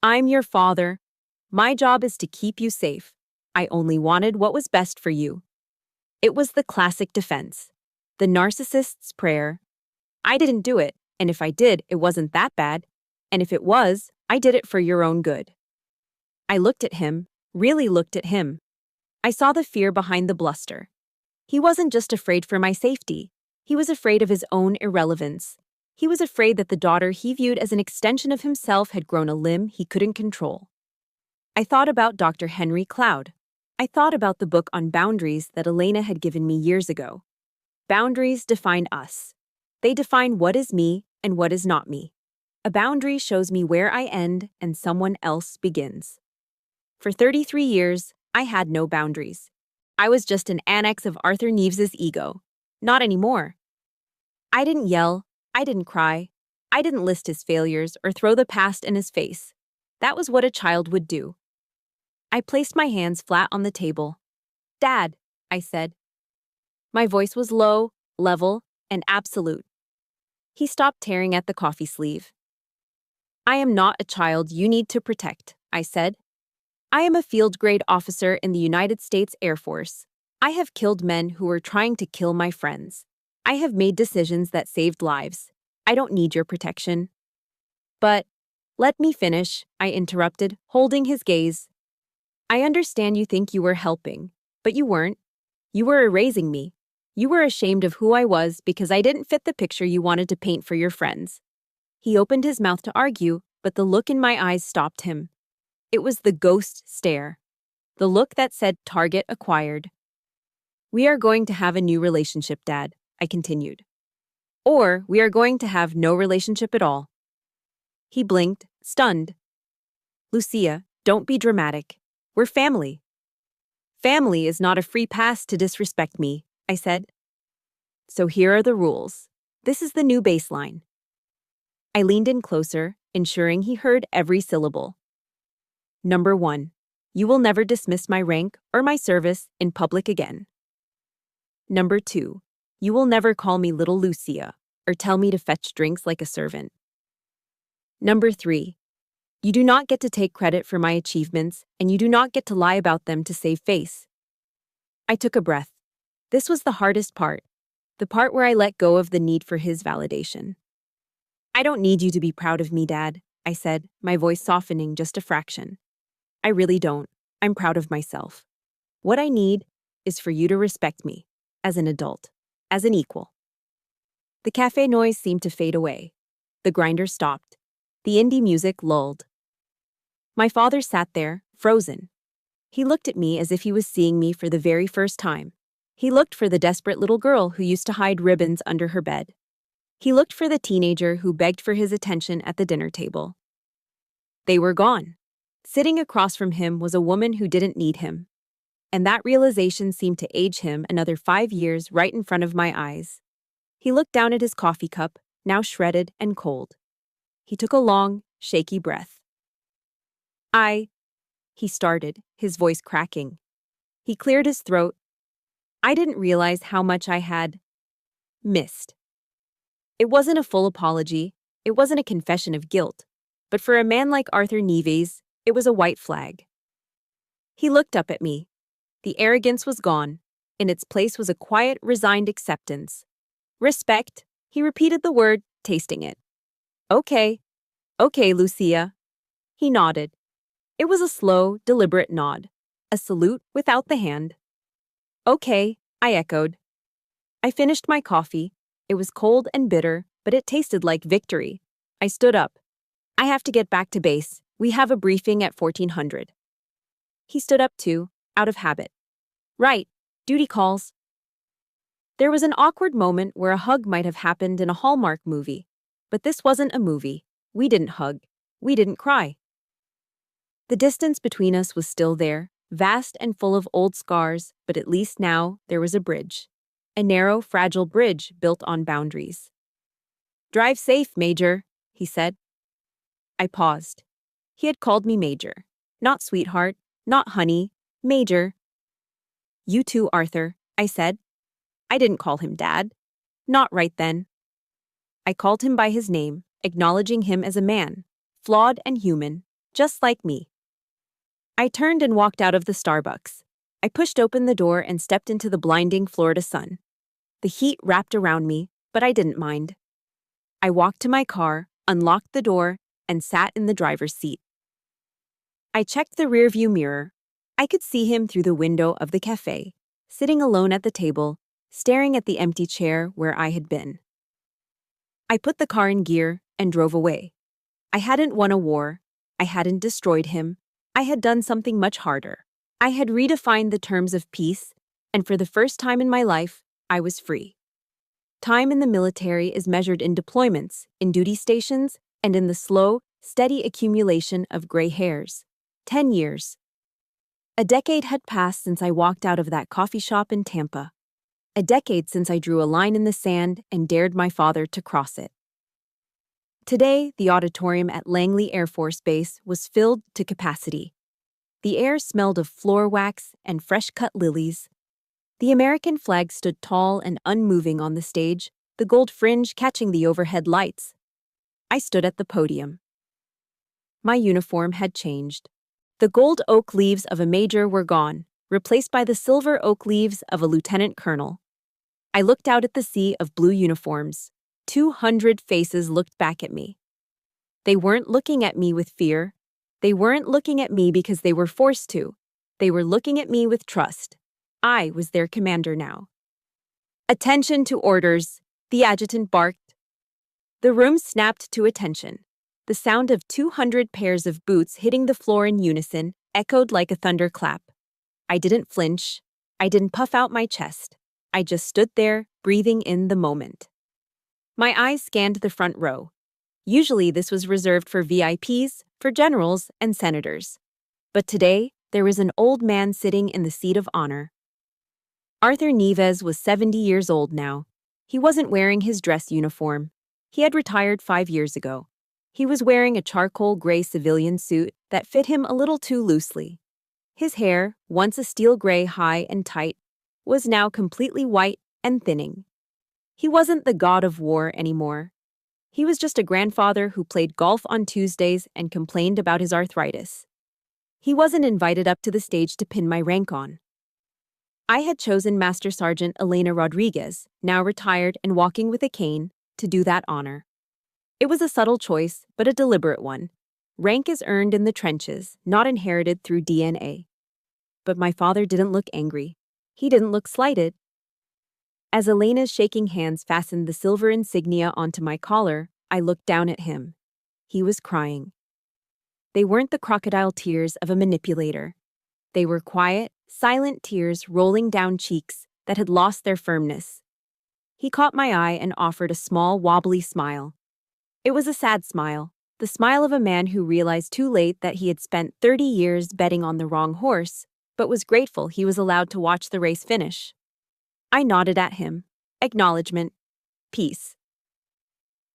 "I'm your father. My job is to keep you safe. I only wanted what was best for you." It was the classic defense. The narcissist's prayer. I didn't do it, and if I did, it wasn't that bad. And if it was, I did it for your own good. I looked at him, really looked at him. I saw the fear behind the bluster. He wasn't just afraid for my safety. He was afraid of his own irrelevance. He was afraid that the daughter he viewed as an extension of himself had grown a limb he couldn't control. I thought about Dr. Henry Cloud. I thought about the book on boundaries that Elena had given me years ago. Boundaries define us. They define what is me and what is not me. A boundary shows me where I end and someone else begins. For 33 years, I had no boundaries. I was just an annex of Arthur Neves's ego. Not anymore. I didn't yell. I didn't cry. I didn't list his failures or throw the past in his face. That was what a child would do. I placed my hands flat on the table. "Dad," I said. My voice was low, level, and absolute. He stopped tearing at the coffee sleeve. "I am not a child you need to protect," I said. "I am a field-grade officer in the United States Air Force. I have killed men who were trying to kill my friends. I have made decisions that saved lives. I don't need your protection." "But, let me finish," I interrupted, holding his gaze. "I understand you think you were helping, but you weren't. You were erasing me. You were ashamed of who I was because I didn't fit the picture you wanted to paint for your friends." He opened his mouth to argue, but the look in my eyes stopped him. It was the ghost stare. The look that said target acquired. "We are going to have a new relationship, Dad," I continued. or we are going to have no relationship at all." He blinked, stunned. "Lucia, don't be dramatic. We're family." "Family is not a free pass to disrespect me," I said. "So here are the rules. This is the new baseline." I leaned in closer, ensuring he heard every syllable. "Number 1. You will never dismiss my rank or my service in public again. Number 2. You will never call me Little Lucia or tell me to fetch drinks like a servant. Number 3. You do not get to take credit for my achievements, and you do not get to lie about them to save face." I took a breath. This was the hardest part, the part where I let go of the need for his validation. "I don't need you to be proud of me, Dad," I said, my voice softening just a fraction. "I really don't. I'm proud of myself. What I need is for you to respect me, as an adult, as an equal." The cafe noise seemed to fade away. The grinder stopped. The indie music lulled. My father sat there, frozen. He looked at me as if he was seeing me for the very first time. He looked for the desperate little girl who used to hide ribbons under her bed. He looked for the teenager who begged for his attention at the dinner table. They were gone. Sitting across from him was a woman who didn't need him. And that realization seemed to age him another 5 years right in front of my eyes. He looked down at his coffee cup, now shredded and cold. He took a long, shaky breath. He started, his voice cracking. He cleared his throat. I didn't realize how much I had missed. It wasn't a full apology. It wasn't a confession of guilt. But for a man like Arthur Neves, it was a white flag. He looked up at me. The arrogance was gone. In its place was a quiet, resigned acceptance. "Respect," he repeated the word, tasting it. Okay, Lucia." He nodded. It was a slow, deliberate nod, a salute without the hand. "Okay," I echoed. I finished my coffee. It was cold and bitter, but it tasted like victory. I stood up. "I have to get back to base. We have a briefing at 1400. He stood up too, out of habit. "Right, duty calls." There was an awkward moment where a hug might have happened in a Hallmark movie, but this wasn't a movie. We didn't hug. We didn't cry. The distance between us was still there, vast and full of old scars, but at least now there was a bridge. A narrow, fragile bridge built on boundaries. "Drive safe, Major," he said. I paused. He had called me Major. Not sweetheart, not honey, Major. "You too, Arthur," I said. I didn't call him Dad. Not right then. I called him by his name, acknowledging him as a man, flawed and human, just like me. I turned and walked out of the Starbucks. I pushed open the door and stepped into the blinding Florida sun. The heat wrapped around me, but I didn't mind. I walked to my car, unlocked the door, and sat in the driver's seat. I checked the rearview mirror. I could see him through the window of the cafe, sitting alone at the table, staring at the empty chair where I had been. I put the car in gear and drove away. I hadn't won a war. I hadn't destroyed him. I had done something much harder. I had redefined the terms of peace, and for the first time in my life, I was free. Time in the military is measured in deployments, in duty stations, and in the slow, steady accumulation of gray hairs. 10 years. A decade had passed since I walked out of that coffee shop in Tampa. A decade since I drew a line in the sand and dared my father to cross it. Today, the auditorium at Langley Air Force Base was filled to capacity. The air smelled of floor wax and fresh-cut lilies. The American flag stood tall and unmoving on the stage, the gold fringe catching the overhead lights. I stood at the podium. My uniform had changed. The gold oak leaves of a major were gone, replaced by the silver oak leaves of a lieutenant colonel. I looked out at the sea of blue uniforms. 200 faces looked back at me. They weren't looking at me with fear. They weren't looking at me because they were forced to. They were looking at me with trust. I was their commander now. "Attention to orders," the adjutant barked. The room snapped to attention. The sound of 200 pairs of boots hitting the floor in unison echoed like a thunderclap. I didn't flinch. I didn't puff out my chest. I just stood there, breathing in the moment. My eyes scanned the front row. Usually this was reserved for VIPs, for generals, and senators. But today, there was an old man sitting in the seat of honor. Arthur Neves was 70 years old now. He wasn't wearing his dress uniform. He had retired 5 years ago. He was wearing a charcoal gray civilian suit that fit him a little too loosely. His hair, once a steel gray high and tight, was now completely white and thinning. He wasn't the god of war anymore. He was just a grandfather who played golf on Tuesdays and complained about his arthritis. He wasn't invited up to the stage to pin my rank on. I had chosen Master Sergeant Elena Rodriguez, now retired and walking with a cane, to do that honor. It was a subtle choice, but a deliberate one. Rank is earned in the trenches, not inherited through DNA. But my father didn't look angry. He didn't look slighted. As Elena's shaking hands fastened the silver insignia onto my collar, I looked down at him. He was crying. They weren't the crocodile tears of a manipulator. They were quiet, silent tears rolling down cheeks that had lost their firmness. He caught my eye and offered a small, wobbly smile. It was a sad smile, the smile of a man who realized too late that he had spent 30 years betting on the wrong horse, but was grateful he was allowed to watch the race finish. I nodded at him. Acknowledgement. Peace.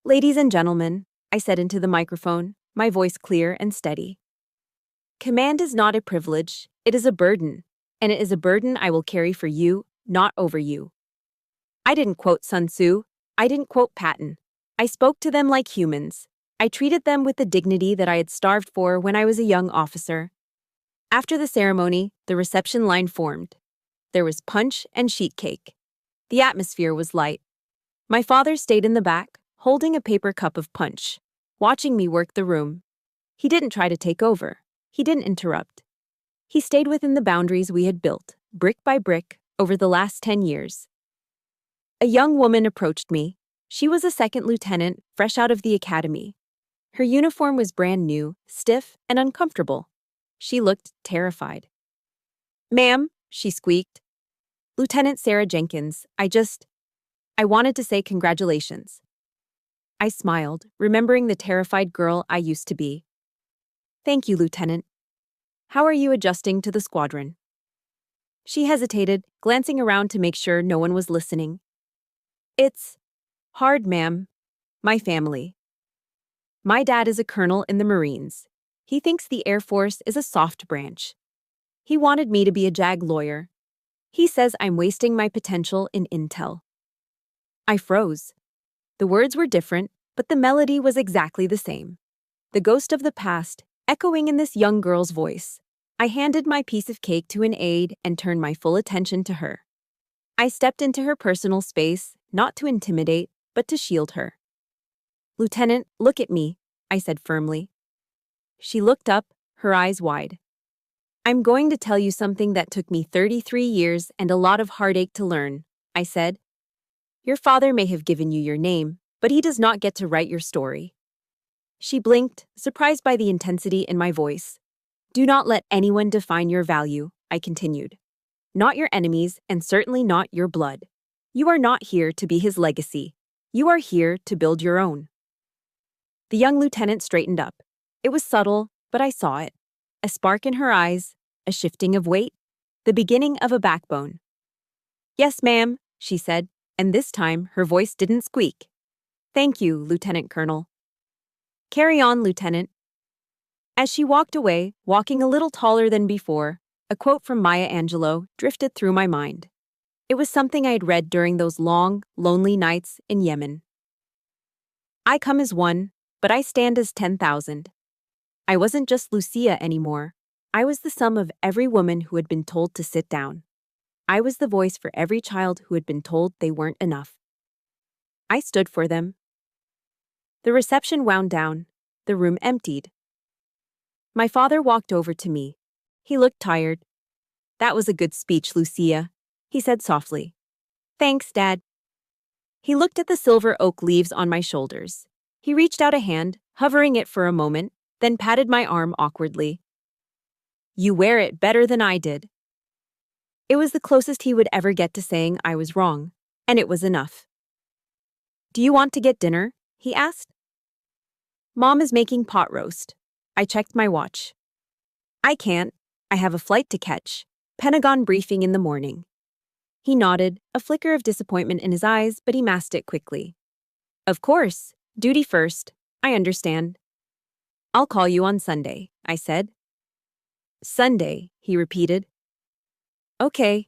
Ladies and gentlemen, I said into the microphone, my voice clear and steady. Command is not a privilege, it is a burden, and it is a burden I will carry for you, not over you. I didn't quote Sun Tzu, I didn't quote Patton. I spoke to them like humans. I treated them with the dignity that I had starved for when I was a young officer. After the ceremony, the reception line formed. There was punch and sheet cake. The atmosphere was light. My father stayed in the back, holding a paper cup of punch, watching me work the room. He didn't try to take over. He didn't interrupt. He stayed within the boundaries we had built, brick by brick, over the last 10 years. A young woman approached me. She was a second lieutenant, fresh out of the academy. Her uniform was brand new, stiff, and uncomfortable. She looked terrified. "Ma'am," she squeaked. "Lieutenant Sarah Jenkins, I wanted to say congratulations." I smiled, remembering the terrified girl I used to be. "Thank you, Lieutenant. How are you adjusting to the squadron?" She hesitated, glancing around to make sure no one was listening. "It's hard, ma'am. My family. My dad is a colonel in the Marines. He thinks the Air Force is a soft branch. He wanted me to be a JAG lawyer. He says I'm wasting my potential in intel." I froze. The words were different, but the melody was exactly the same. The ghost of the past, echoing in this young girl's voice. I handed my piece of cake to an aide and turned my full attention to her. I stepped into her personal space, not to intimidate, but to shield her. "Lieutenant, look at me," I said firmly. She looked up, her eyes wide. "I'm going to tell you something that took me 33 years and a lot of heartache to learn," I said. "Your father may have given you your name, but he does not get to write your story." She blinked, surprised by the intensity in my voice. "Do not let anyone define your value," I continued. "Not your enemies, and certainly not your blood. You are not here to be his legacy. You are here to build your own." The young lieutenant straightened up. It was subtle, but I saw it. A spark in her eyes, a shifting of weight, the beginning of a backbone. "Yes, ma'am," she said, and this time her voice didn't squeak. "Thank you, Lieutenant Colonel." "Carry on, Lieutenant." As she walked away, walking a little taller than before, a quote from Maya Angelou drifted through my mind. It was something I had read during those long, lonely nights in Yemen. "I come as one, but I stand as 10,000. I wasn't just Lucia anymore. I was the sum of every woman who had been told to sit down. I was the voice for every child who had been told they weren't enough. I stood for them." The reception wound down. The room emptied. My father walked over to me. He looked tired. "That was a good speech, Lucia," he said softly. "Thanks, Dad." He looked at the silver oak leaves on my shoulders. He reached out a hand, hovering it for a moment, then patted my arm awkwardly. "You wear it better than I did." It was the closest he would ever get to saying I was wrong, and it was enough. Do you want to get dinner? He asked. Mom is making pot roast. I checked my watch. I can't. I have a flight to catch. Pentagon briefing in the morning. He nodded, a flicker of disappointment in his eyes, but he masked it quickly. Of course. Duty first. I understand. I'll call you on Sunday, I said. Sunday, he repeated. Okay.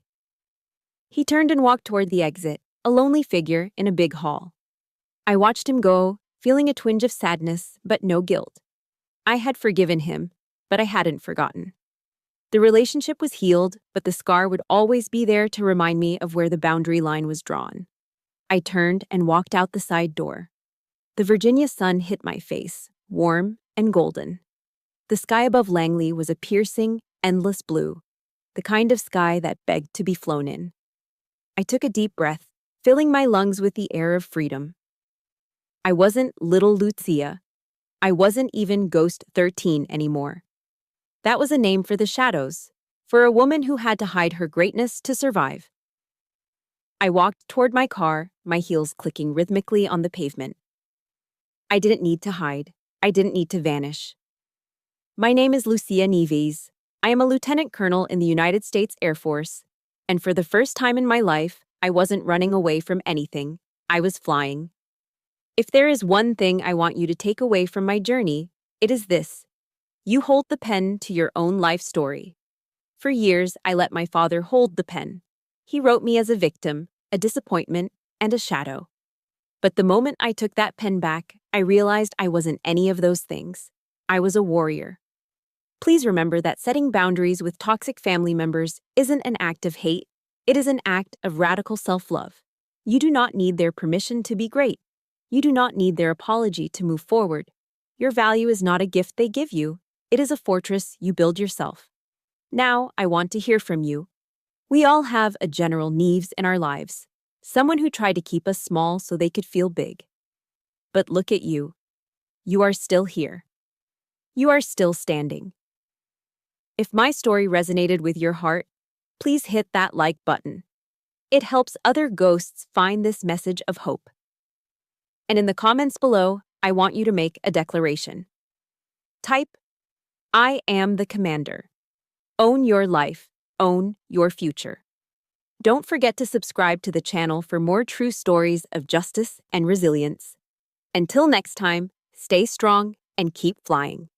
He turned and walked toward the exit, a lonely figure in a big hall. I watched him go, feeling a twinge of sadness, but no guilt. I had forgiven him, but I hadn't forgotten. The relationship was healed, but the scar would always be there to remind me of where the boundary line was drawn. I turned and walked out the side door. The Virginia sun hit my face, warm and golden. The sky above Langley was a piercing, endless blue, the kind of sky that begged to be flown in. I took a deep breath, filling my lungs with the air of freedom. I wasn't little Lucia. I wasn't even Ghost 13 anymore. That was a name for the shadows, for a woman who had to hide her greatness to survive. I walked toward my car, my heels clicking rhythmically on the pavement. I didn't need to hide. I didn't need to vanish. My name is Lucia Nieves. I am a lieutenant colonel in the United States Air Force, and for the first time in my life, I wasn't running away from anything. I was flying. If there is one thing I want you to take away from my journey, it is this. You hold the pen to your own life story. For years, I let my father hold the pen. He wrote me as a victim, a disappointment, and a shadow. But the moment I took that pen back, I realized I wasn't any of those things. I was a warrior. Please remember that setting boundaries with toxic family members isn't an act of hate. It is an act of radical self-love. You do not need their permission to be great. You do not need their apology to move forward. Your value is not a gift they give you. It is a fortress you build yourself. Now, I want to hear from you. We all have a General Nieves in our lives, someone who tried to keep us small so they could feel big. But look at you. You are still here. You are still standing. If my story resonated with your heart, please hit that like button. It helps other ghosts find this message of hope. And in the comments below, I want you to make a declaration. Type, I am the commander. Own your life. Own your future. Don't forget to subscribe to the channel for more true stories of justice and resilience. Until next time, stay strong and keep flying.